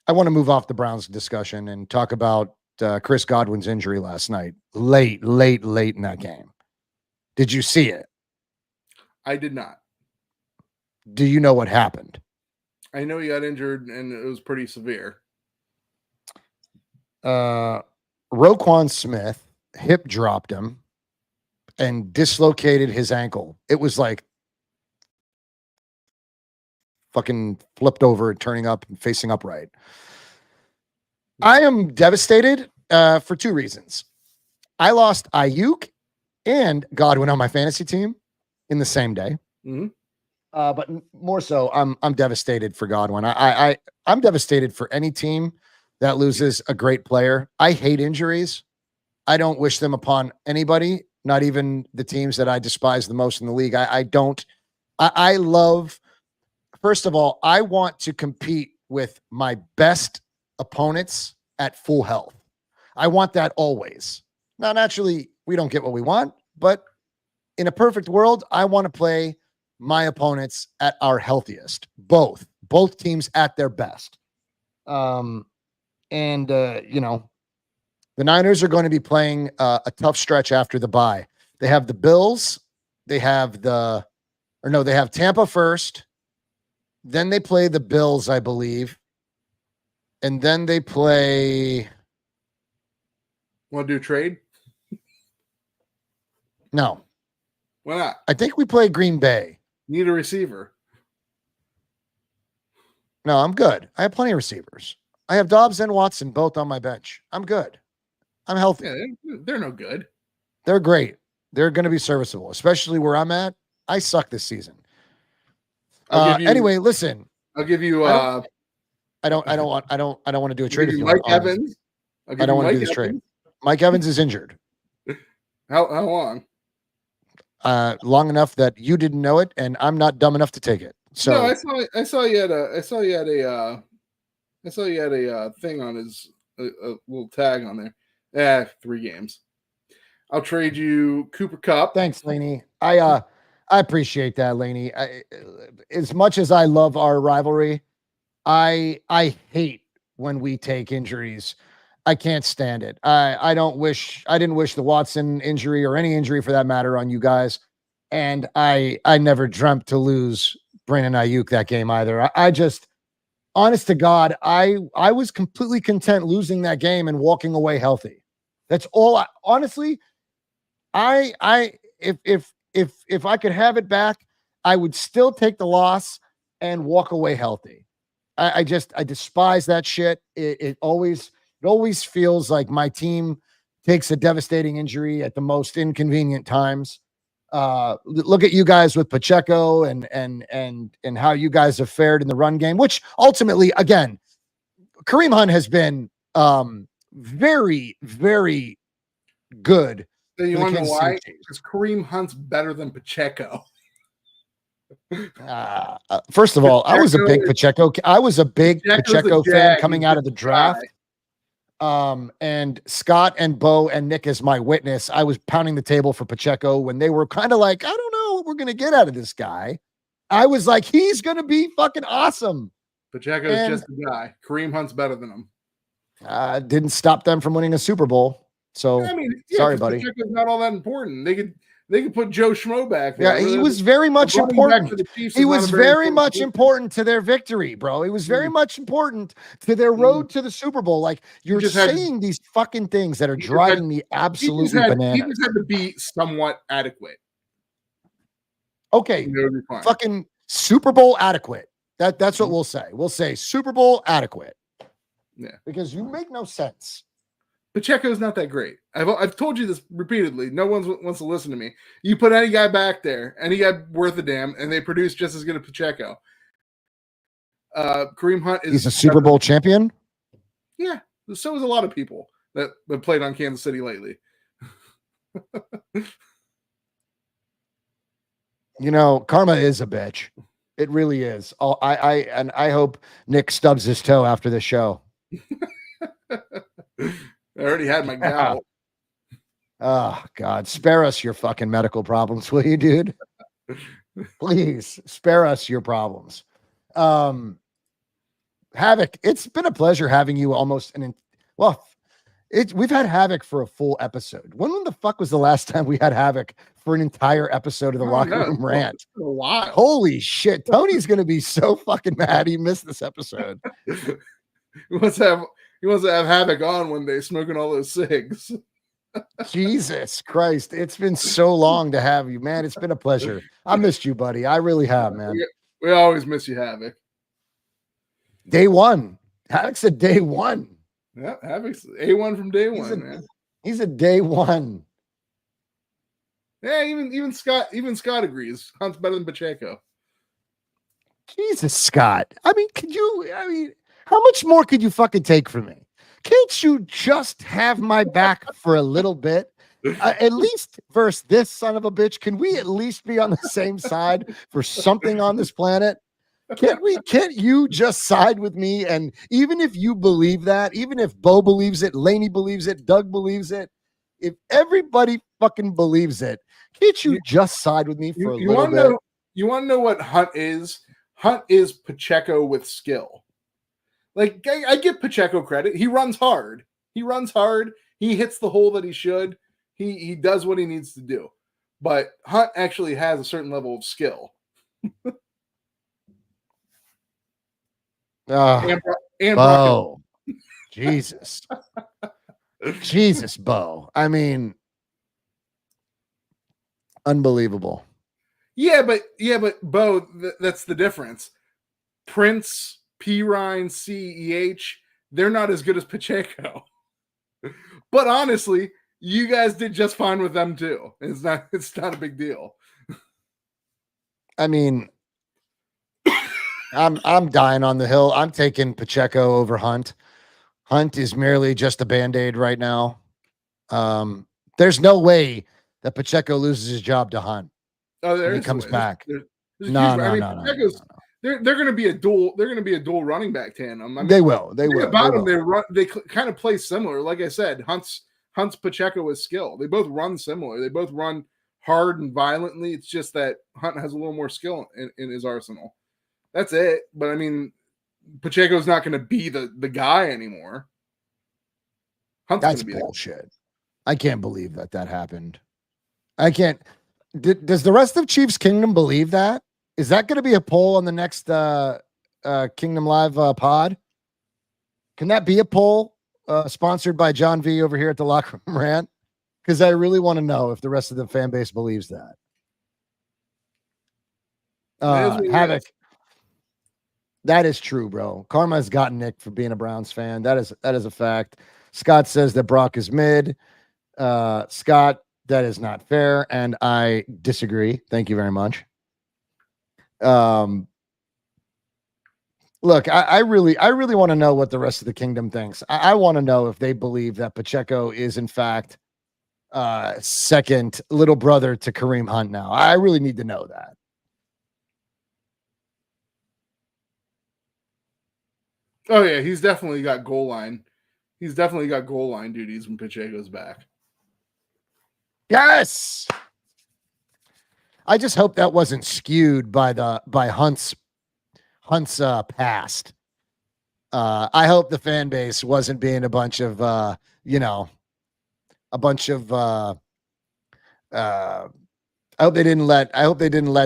I want to move off the Browns discussion and talk about Chris Godwin's injury last night. Late in that game. Did you see it? I did not. Do you know what happened? I know he got injured, and it was pretty severe. Roquan Smith hip dropped him and dislocated his ankle. It was like fucking flipped over and turning up and facing upright. I am devastated for two reasons. I lost Ayuk and Godwin on my fantasy team in the same day. Mm-hmm. But more so, I'm devastated for Godwin. I'm devastated for any team that loses a great player. I hate injuries. I don't wish them upon anybody, not even the teams that I despise the most in the league. I love, first of all, I want to compete with my best opponents at full health. I want that always. Now, naturally, we don't get what we want, but in a perfect world, I want to play my opponents at our healthiest, both teams at their best. The Niners are going to be playing a tough stretch after the bye. They have the Bills. They have Tampa first. Then they play the Bills, I believe. And then they play. Want to do a trade? No. Why not? I think we play Green Bay. Need a receiver. No, I'm good. I have plenty of receivers. I have Dobbs and Watson both on my bench. I'm good. I'm healthy. Yeah, they're no good. They're great. They're going to be serviceable, especially where I'm at. I suck this season. Anyway, listen. I'll give you. I don't want to do a trade with you. Mike Evans. I don't want to do this trade. Mike Evans is injured. How long? Long enough that you didn't know it, and I'm not dumb enough to take it. So no, I saw you had a thing on his a little tag on there. 3 games. I'll trade you Cooper Kupp. Thanks, Laney. I appreciate that, Laney. As much as I love our rivalry, I hate when we take injuries. I can't stand it. I didn't wish the Watson injury or any injury for that matter on you guys. And I never dreamt to lose Brandon Ayuk that game either. I just, honest to God, I was completely content losing that game and walking away healthy. That's all. Honestly, if I could have it back, I would still take the loss and walk away healthy. I despise that shit. It always feels like my team takes a devastating injury at the most inconvenient times. Look at you guys with Pacheco and how you guys have fared in the run game, which ultimately, again, Kareem Hunt has been very, very good. So you want to know why? Because Kareem Hunt's better than Pacheco. First of all, I was a big Pacheco fan coming out of the draft. And Scott and Bo and Nick as my witness, I was pounding the table for Pacheco when they were kind of like, I don't know what we're going to get out of this guy. I was like, he's going to be fucking awesome. Pacheco's just a guy. Kareem Hunt's better than him. Didn't stop them from winning a Super Bowl. So sorry, buddy. Pacheco's not all that important. They could put Joe Schmo back there. Yeah, he was very much important. He was very much important to their victory, bro. He was very much important to their road to the Super Bowl. Like, you're saying these fucking things that are driving me absolutely bananas. He just had to be somewhat adequate. Okay, fucking Super Bowl adequate. That's what we'll say. We'll say Super Bowl adequate. Yeah, because you make no sense. Pacheco's not that great. I've told you this repeatedly. No one wants to listen to me. You put any guy back there, any guy worth a damn, and they produce just as good as Pacheco. Kareem Hunt he's a Super Bowl champion? Yeah. So is a lot of people that played on Kansas City lately. Karma is a bitch. It really is. I hope Nick stubs his toe after the show. I already had my gout. Oh, God. Spare us your fucking medical problems, will you, dude? Please, spare us your problems. Havoc, it's been a pleasure having you almost we've had Havoc for a full episode. When the fuck was the last time we had Havoc for an entire episode of the Locker Room Rant? A while. Holy shit. Tony's going to be so fucking mad he missed this episode. He wants to have Havoc on one day smoking all those cigs. Jesus Christ. It's been so long to have you, man. It's been a pleasure. I missed you, buddy. I really have, man. We always miss you, Havoc. Day one. Havoc's a day one. Yeah, Havoc's A1 from day one, man. He's a day one. Yeah, even Scott agrees. Hunt's better than Pacheco. Jesus, Scott. How much more could you fucking take from me? Can't you just have my back for a little bit? At least versus this son of a bitch, can we at least be on the same side for something on this planet? Can't you just side with me? And even if you believe that, even if Bo believes it, Laney believes it, Doug believes it, if everybody fucking believes it, can't you just side with me for a little bit? You want to know what Hunt is? Hunt is Pacheco with skill. Like, I give Pacheco credit. He runs hard. He hits the hole that he should. He does what he needs to do. But Hunt actually has a certain level of skill. And Bo. Jesus. Bo. I mean, unbelievable. Yeah, but Bo, that's the difference. Prince, Perine, CEH, they're not as good as Pacheco. But honestly, you guys did just fine with them too. It's not a big deal. I mean, I'm dying on the hill. I'm taking Pacheco over Hunt. Hunt is merely just a band-aid right now. There's no way that Pacheco loses his job to Hunt when he comes back. No. No. They're going to be a dual. They're going to be a dual running back tandem. I mean, they will. About them, they kind of play similar. Like I said, Hunt's Pacheco is skill. They both run similar. They both run hard and violently. It's just that Hunt has a little more skill in his arsenal. That's it. But I mean, Pacheco's not going to be the guy anymore. Hunt's That's bullshit. I can't believe that happened. I can't. Does the rest of Chiefs Kingdom believe that? Is that going to be a poll on the next Kingdom Live pod? Can that be a poll sponsored by John V over here at the Locker Room Rant? Because I really want to know if the rest of the fan base believes that. Havoc. That is true, bro. Karma's got Nick for being a Browns fan. That is a fact. Scott says that Brock is mid. Scott, that is not fair, and I disagree. Thank you very much. Look, I really want to know what the rest of the kingdom thinks. I want to know if they believe that Pacheco is in fact second little brother to Kareem Hunt now. I really need to know that. Oh yeah, he's definitely got goal line. He's definitely got goal line duties when Pacheco's back. Yes. I just hope that wasn't skewed by Hunt's past. I hope the fan base wasn't being a bunch of I hope they didn't let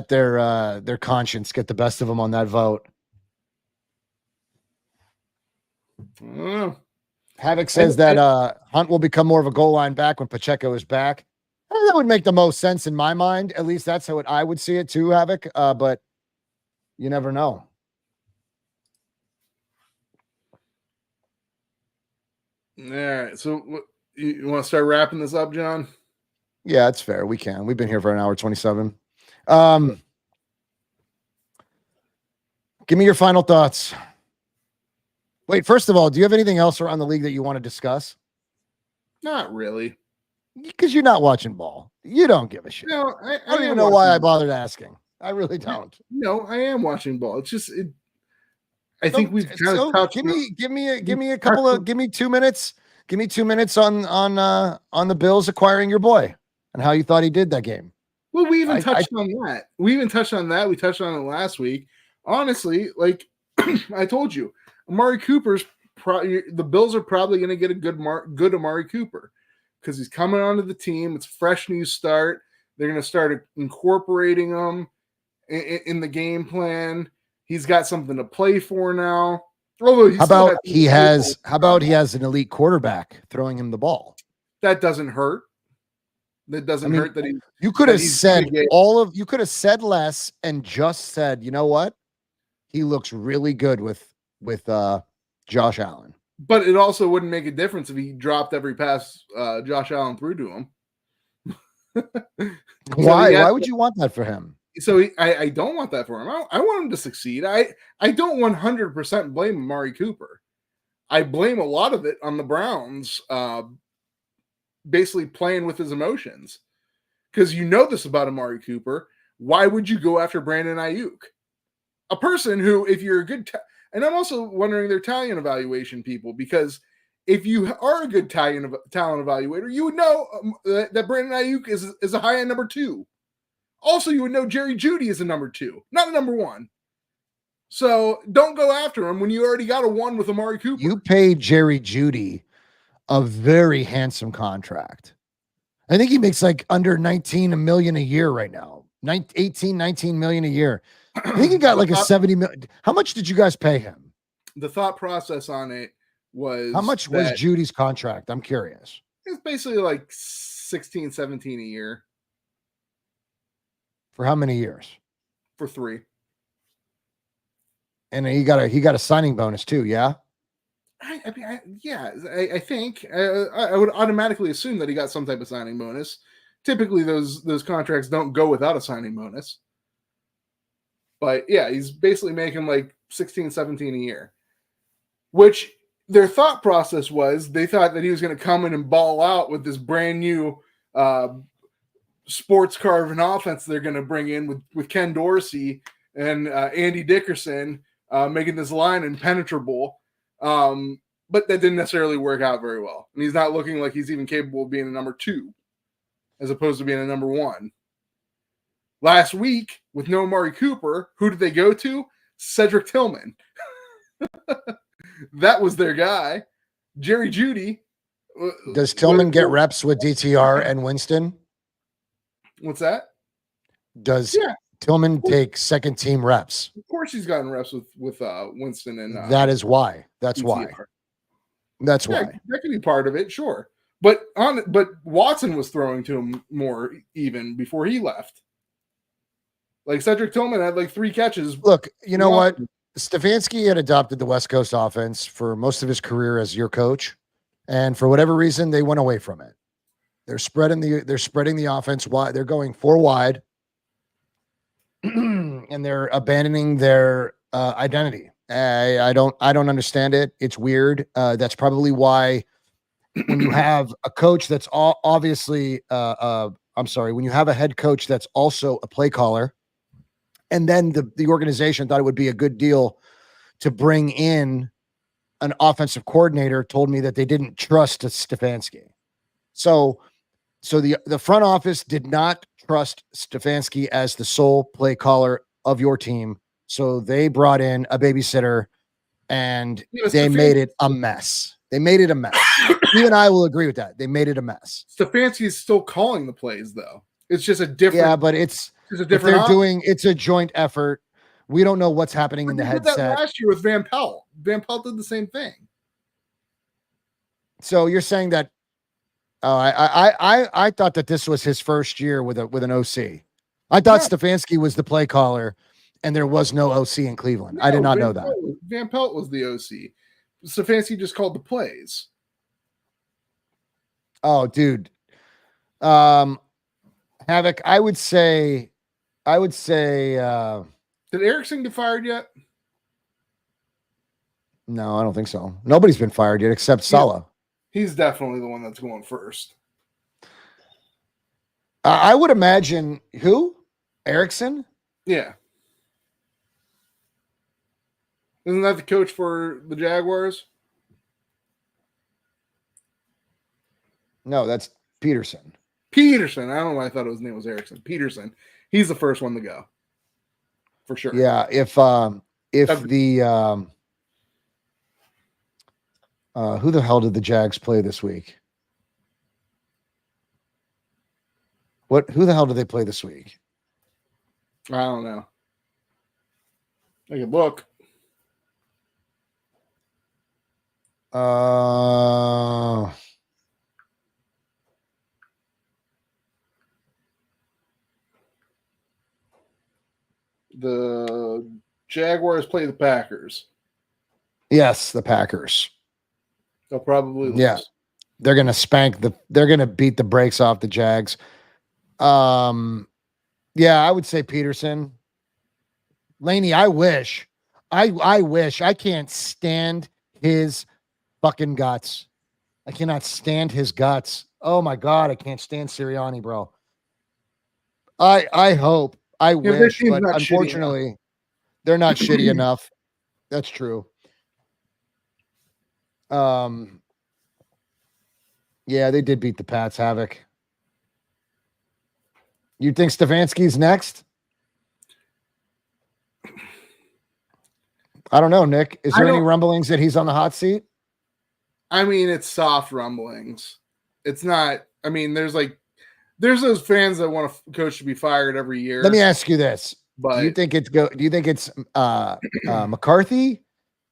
their conscience get the best of them on that vote. Havoc says that Hunt will become more of a goal line back when Pacheco is back. That would make the most sense in my mind. At least that's how I would see it too, Havoc. But you never know. All right. So you want to start wrapping this up, John? Yeah, it's fair. We can. We've been here for an hour 27. Give me your final thoughts. Wait, first of all, do you have anything else around the league that you want to discuss? Not really. Because you're not watching ball. You don't give a shit. No, I don't even know why I bothered asking. I really don't. No, I am watching ball. It's just I think we've kind of touched. Give me 2 minutes. Give me 2 minutes on the Bills acquiring your boy and how you thought he did that game. Well, we even touched on that. We touched on it last week. Honestly, like I told you, Amari Cooper's the Bills are probably going to get a good Amari Cooper because he's coming onto the team. It's a fresh new start. They're going to start incorporating him in the game plan. He's got something to play for now. How about he has an elite quarterback throwing him the ball? That doesn't hurt. That doesn't hurt that he. You could have said you could have said less and just said, you know what? He looks really good with Josh Allen. But it also wouldn't make a difference if he dropped every pass Josh Allen threw to him. Why would you want that for him? So I don't want that for him. I want him to succeed. I don't 100% blame Amari Cooper. I blame a lot of it on the Browns basically playing with his emotions. Because you know this about Amari Cooper. Why would you go after Brandon Ayuk? A person who, if you're a good and I'm also wondering their talent evaluation people, because if you are a good talent evaluator, you would know that Brandon Ayuk is a high-end number 2. Also, you would know Jerry Jeudy is a number 2, not a number 1. So don't go after him when you already got a 1 with Amari Cooper. You paid Jerry Jeudy a very handsome contract. I think he makes like under 19 million a year right now. 19 million a year. I think he got like a 70 million. How much did you guys pay him? The thought process on it was how much was Judy's contract? I'm curious. It's basically like 16, 17 a year. For how many years? for 3. And he got a signing bonus too, yeah? I think I would automatically assume that he got some type of signing bonus. Typically, those contracts don't go without a signing bonus. But yeah, he's basically making like 16, 17 a year, which their thought process was they thought that he was going to come in and ball out with this brand new sports carving offense they're going to bring in with Ken Dorsey and Andy Dickerson making this line impenetrable. But that didn't necessarily work out very well. And he's not looking like he's even capable of being a number 2 as opposed to being a number 1. Last week, with no Amari Cooper, who did they go to? Cedric Tillman. That was their guy. Jerry Jeudy. Does Tillman get reps with DTR and Winston? What's that? Does Tillman take second team reps? Of course he's gotten reps with Winston and that is why. That's DTR. why. That's why. That could be part of it, sure. But Watson was throwing to him more even before he left. Like Cedric Tillman had like 3 catches. Look, you know what? Stefanski had adopted the West Coast offense for most of his career as your coach, and for whatever reason, they went away from it. They're spreading the offense wide. They're going 4 wide, and they're abandoning their identity. I don't understand it. It's weird. That's probably why when you have a coach that's obviously, when you have a head coach that's also a play caller. And then the organization thought it would be a good deal to bring in an offensive coordinator, told me that they didn't trust Stefanski. So the front office did not trust Stefanski as the sole play caller of your team. So they brought in a babysitter and they made it a mess. They made it a mess. You and I will agree with that. They made it a mess. Stefanski is still calling the plays, though. It's just a different. Yeah, but it's a joint effort. We don't know what's happening in the headset. That last year with Van Pelt. Van Pelt did the same thing. So you're saying that? I thought that this was his first year with an OC. I thought Stefanski was the play caller, and there was no OC in Cleveland. I did not know that. Van Pelt was the OC. Stefanski just called the plays. Oh, dude. Havoc, I would say. Did Erickson get fired yet? No, I don't think so. Nobody's been fired yet except Saleh. He's definitely the one that's going first. I would imagine who? Erickson? Yeah. Isn't that the coach for the Jaguars? No, that's Peterson. Peterson. I don't know why I thought his name was Erickson. Peterson. He's the first one to go. For sure. Yeah, if the who the hell did the Jags play this week? Who the hell did they play this week? I don't know. I could look. The Jaguars play the Packers. Yes, the Packers. They'll probably lose. Yeah. They're gonna they're gonna beat the brakes off the Jags. Yeah, I would say Peterson. Laney, I wish. I can't stand his fucking guts. I cannot stand his guts. Oh my God, I can't stand Sirianni, bro. I hope. I wish, but unfortunately, they're not shitty enough. That's true. Yeah, they did beat the Pats, Havoc. You think Stefanski's next? I don't know, Nick. Is there any rumblings that he's on the hot seat? I mean, it's soft rumblings. It's not. I mean, there's those fans that want a coach to be fired every year. Let me ask you this: but do you think it's McCarthy?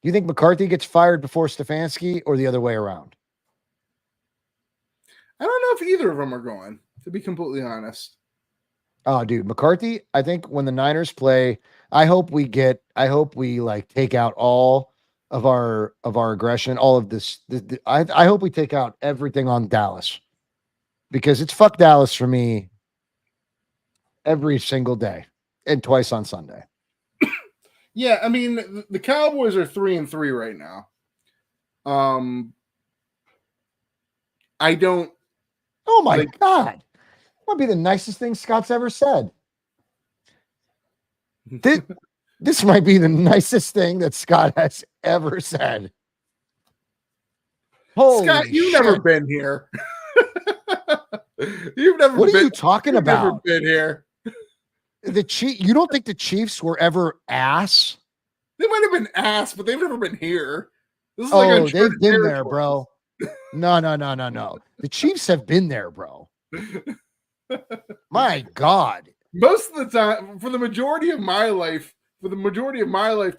Do you think McCarthy gets fired before Stefanski, or the other way around? I don't know if either of them are going. To be completely honest, Oh, dude, McCarthy. I think when the Niners play, I hope we like take out all of our aggression, all of this. I hope we take out everything on Dallas because it's fuck Dallas for me every single day and twice on Sunday. Yeah, I mean the Cowboys are 3-3 right now. I don't. Oh my God. Might be the nicest thing Scott's ever said. This might be the nicest thing that Scott has ever said. Holy Scott, you've shit. never been here. You've never What been, are you talking you've about? Never been here. You don't think the Chiefs were ever ass? They might have been ass, but they've never been here. This is Oh, they've been there, bro. No. The Chiefs have been there, bro. My God. Most of the time, for the majority of my life, till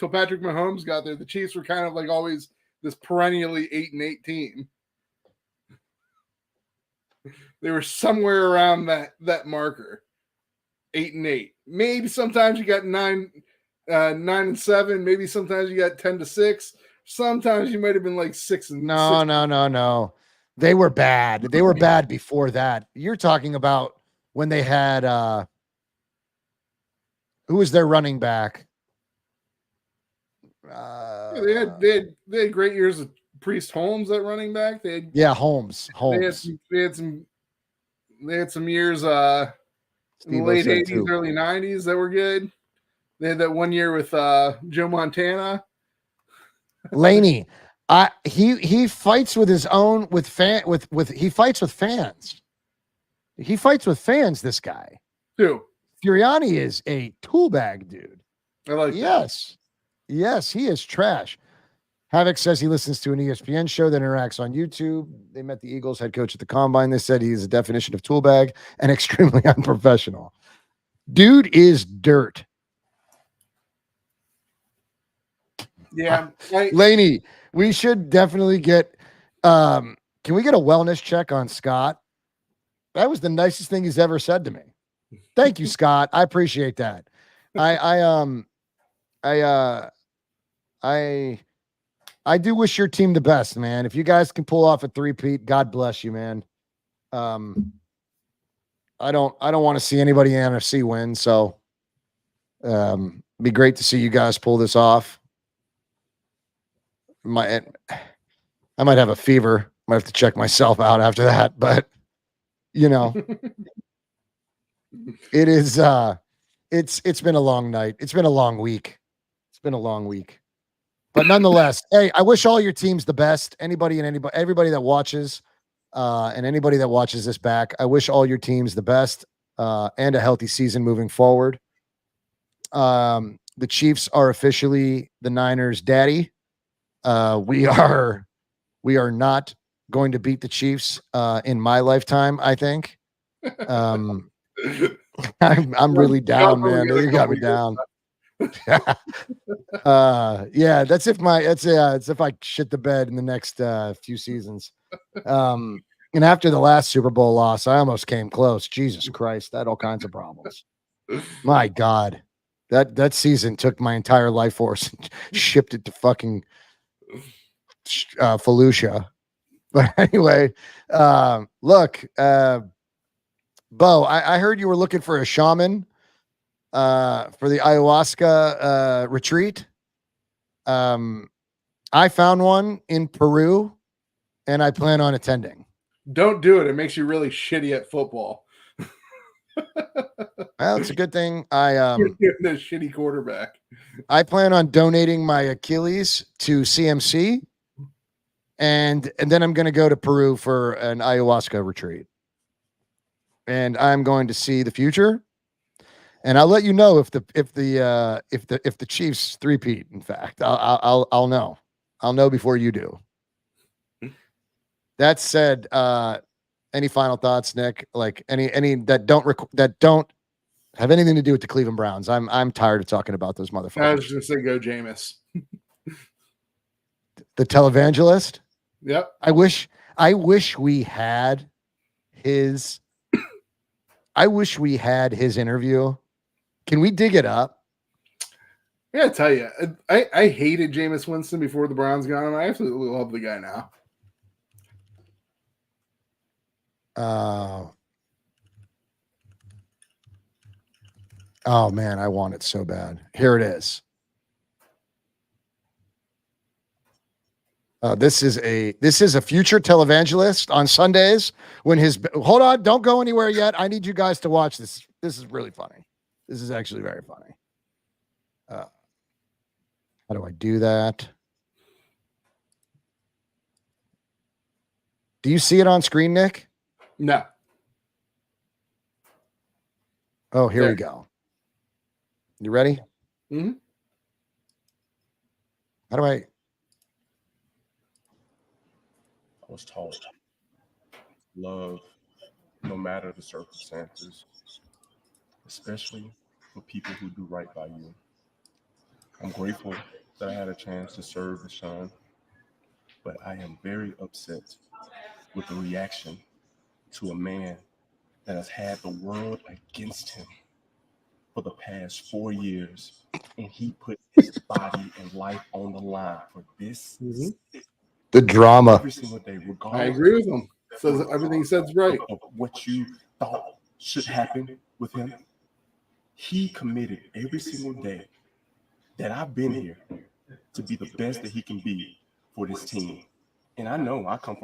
Patrick Mahomes got there, the Chiefs were kind of like always this perennially 8-8 team. They were somewhere around that marker, 8-8. Maybe sometimes you got 9-7. Maybe sometimes you got 10-6. Sometimes you might have been like 6 and No. They were bad. They were bad before that. You're talking about when they had who was their running back? They had great years of Priest Holmes at running back. Holmes. They had some years in the late 80s, early 90s that were good. They had that one year with Joe Montana. Laney, he fights with his own he fights with fans. He fights with fans. This guy, who Sirianni, is a tool bag dude. I like. Yes, he is trash. Havoc says he listens to an ESPN show that interacts on YouTube. They met the Eagles head coach at the combine. They said he's a definition of tool bag and extremely unprofessional. Dude is dirt. Yeah. Laney, we should definitely get can we get a wellness check on Scott? That was the nicest thing he's ever said to me. Thank you, Scott. I appreciate that. I do wish your team the best, man. If you guys can pull off a three-peat, God bless you, man. I don't want to see anybody in NFC win, so be great to see you guys pull this off. I might have a fever. Might have to check myself out after that, but you know, it is it's been a long night. It's been a long week. But nonetheless, hey, I wish all your teams the best. Everybody that watches, and anybody that watches this back, I wish all your teams the best and a healthy season moving forward. The Chiefs are officially the Niners' daddy. We are not going to beat the Chiefs in my lifetime, I think. I'm really down, man. You got me down. That's if I shit the bed in the next few seasons. And after the last Super Bowl loss, I almost came close. Jesus Christ, I had all kinds of problems. My God, that season took my entire life force and shipped it to fucking Fallujah. But anyway, look, Bo, I heard you were looking for a shaman for the ayahuasca retreat. I found one in Peru, and I plan on attending. Don't do it. It makes you really shitty at football. Well, it's a good thing. You're a shitty quarterback. I plan on donating my Achilles to CMC, and then I'm going to go to Peru for an ayahuasca retreat, and I'm going to see the future. And I'll let you know if the Chiefs three-peat. In fact, I'll know. I'll know before you do. That said, any final thoughts, Nick? Like any that don't have anything to do with the Cleveland Browns. I'm tired of talking about those motherfuckers. I was just gonna say go Jameis. The televangelist. Yep. I wish we had his I wish we had his interview. Can we dig it up? I gotta tell you, I hated Jameis Winston before the Browns got him. I absolutely love the guy now. Oh man, I want it so bad. Here it is. This is a future televangelist on Sundays when hold on, don't go anywhere yet. I need you guys to watch this. This is really funny. This is actually very funny. How do I do that? Do you see it on screen, Nick? No. Oh, here we go. You ready? Mm-hmm. How do I? I was taught love no matter the circumstances, especially for people who do right by you. I'm grateful that I had a chance to serve Deshaun, but I am very upset with the reaction to a man that has had the world against him for the past 4 years, and he put his body and life on the line for this. The drama. Every single day, regardless. I agree with him. Says everything he said's right. Of what you thought should happen with him, he committed every single day that I've been here to be the best that he can be for this team. And I know I come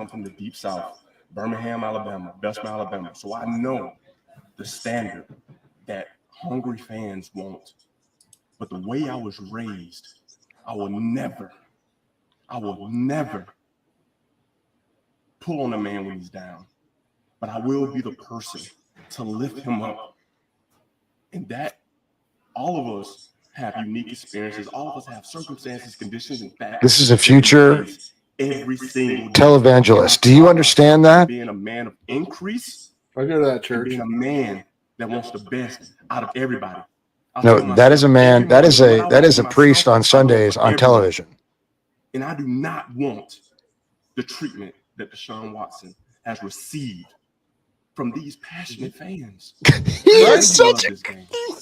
from the deep South, Birmingham, Alabama, Bessemer, Alabama. So I know the standard that hungry fans want. But the way I was raised, I will never pull on a man when he's down. But I will be the person to lift him up. And that all of us have unique experiences. All of us have circumstances, conditions, and facts. This is a future every single televangelist. Do you understand that? Being a man of increase. I go to that church. Being a man that wants the best out of everybody. No, that is a man. That is a priest on Sundays on television. And I do not want the treatment that Deshaun Watson has received from these passionate fans. He is such a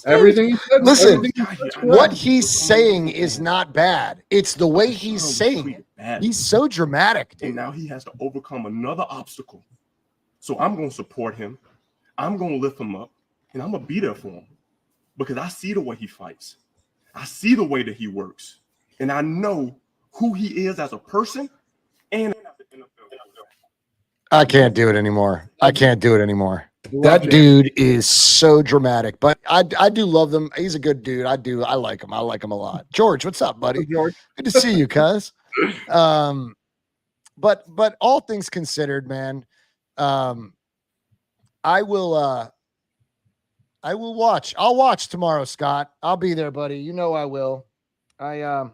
everything he said. Listen, what he's saying is not bad. It's the way he's saying it. He's so dramatic, dude. And now he has to overcome another obstacle. So I'm going to support him. I'm going to lift him up, and I'm going to be there for him because I see the way he fights. I see the way that he works, and I know who he is as a person. And I can't do it anymore. That dude is so dramatic, but I do love them. He's a good dude. I like him. I like him a lot. George, what's up, buddy? George. Good to see you, cuz. But all things considered, man, I will watch. I'll watch tomorrow, Scott. I'll be there, buddy. You know I will. I'm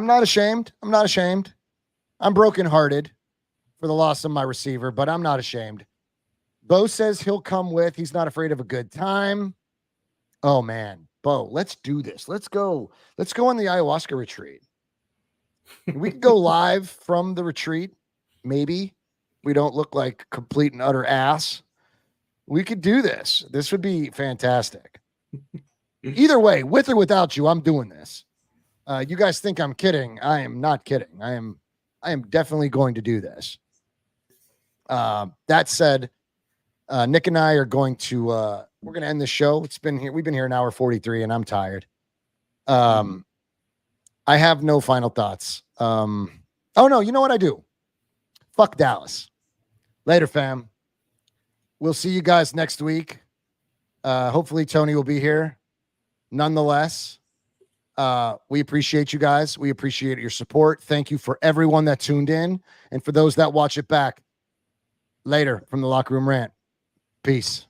not ashamed. I'm brokenhearted for the loss of my receiver, but I'm not ashamed. Bo says he'll come with. He's not afraid of a good time. Oh man, Bo, let's do this. Let's go on the ayahuasca retreat. We can go live from the retreat. Maybe we don't look like complete and utter ass. We could do this. This would be fantastic. Either way, with or without you, I'm doing this. You guys think I'm kidding. I am not kidding. I am definitely going to do this. That said, Nick and I are going to we're going to end the show. We've been here an hour 43 and I'm tired. I have no final thoughts. Oh no, you know what I do? Fuck Dallas. Later, fam. We'll see you guys next week. Hopefully Tony will be here. Nonetheless, we appreciate you guys. We appreciate your support. Thank you for everyone that tuned in. And for those that watch it back later from the Locker Room Rant. Peace.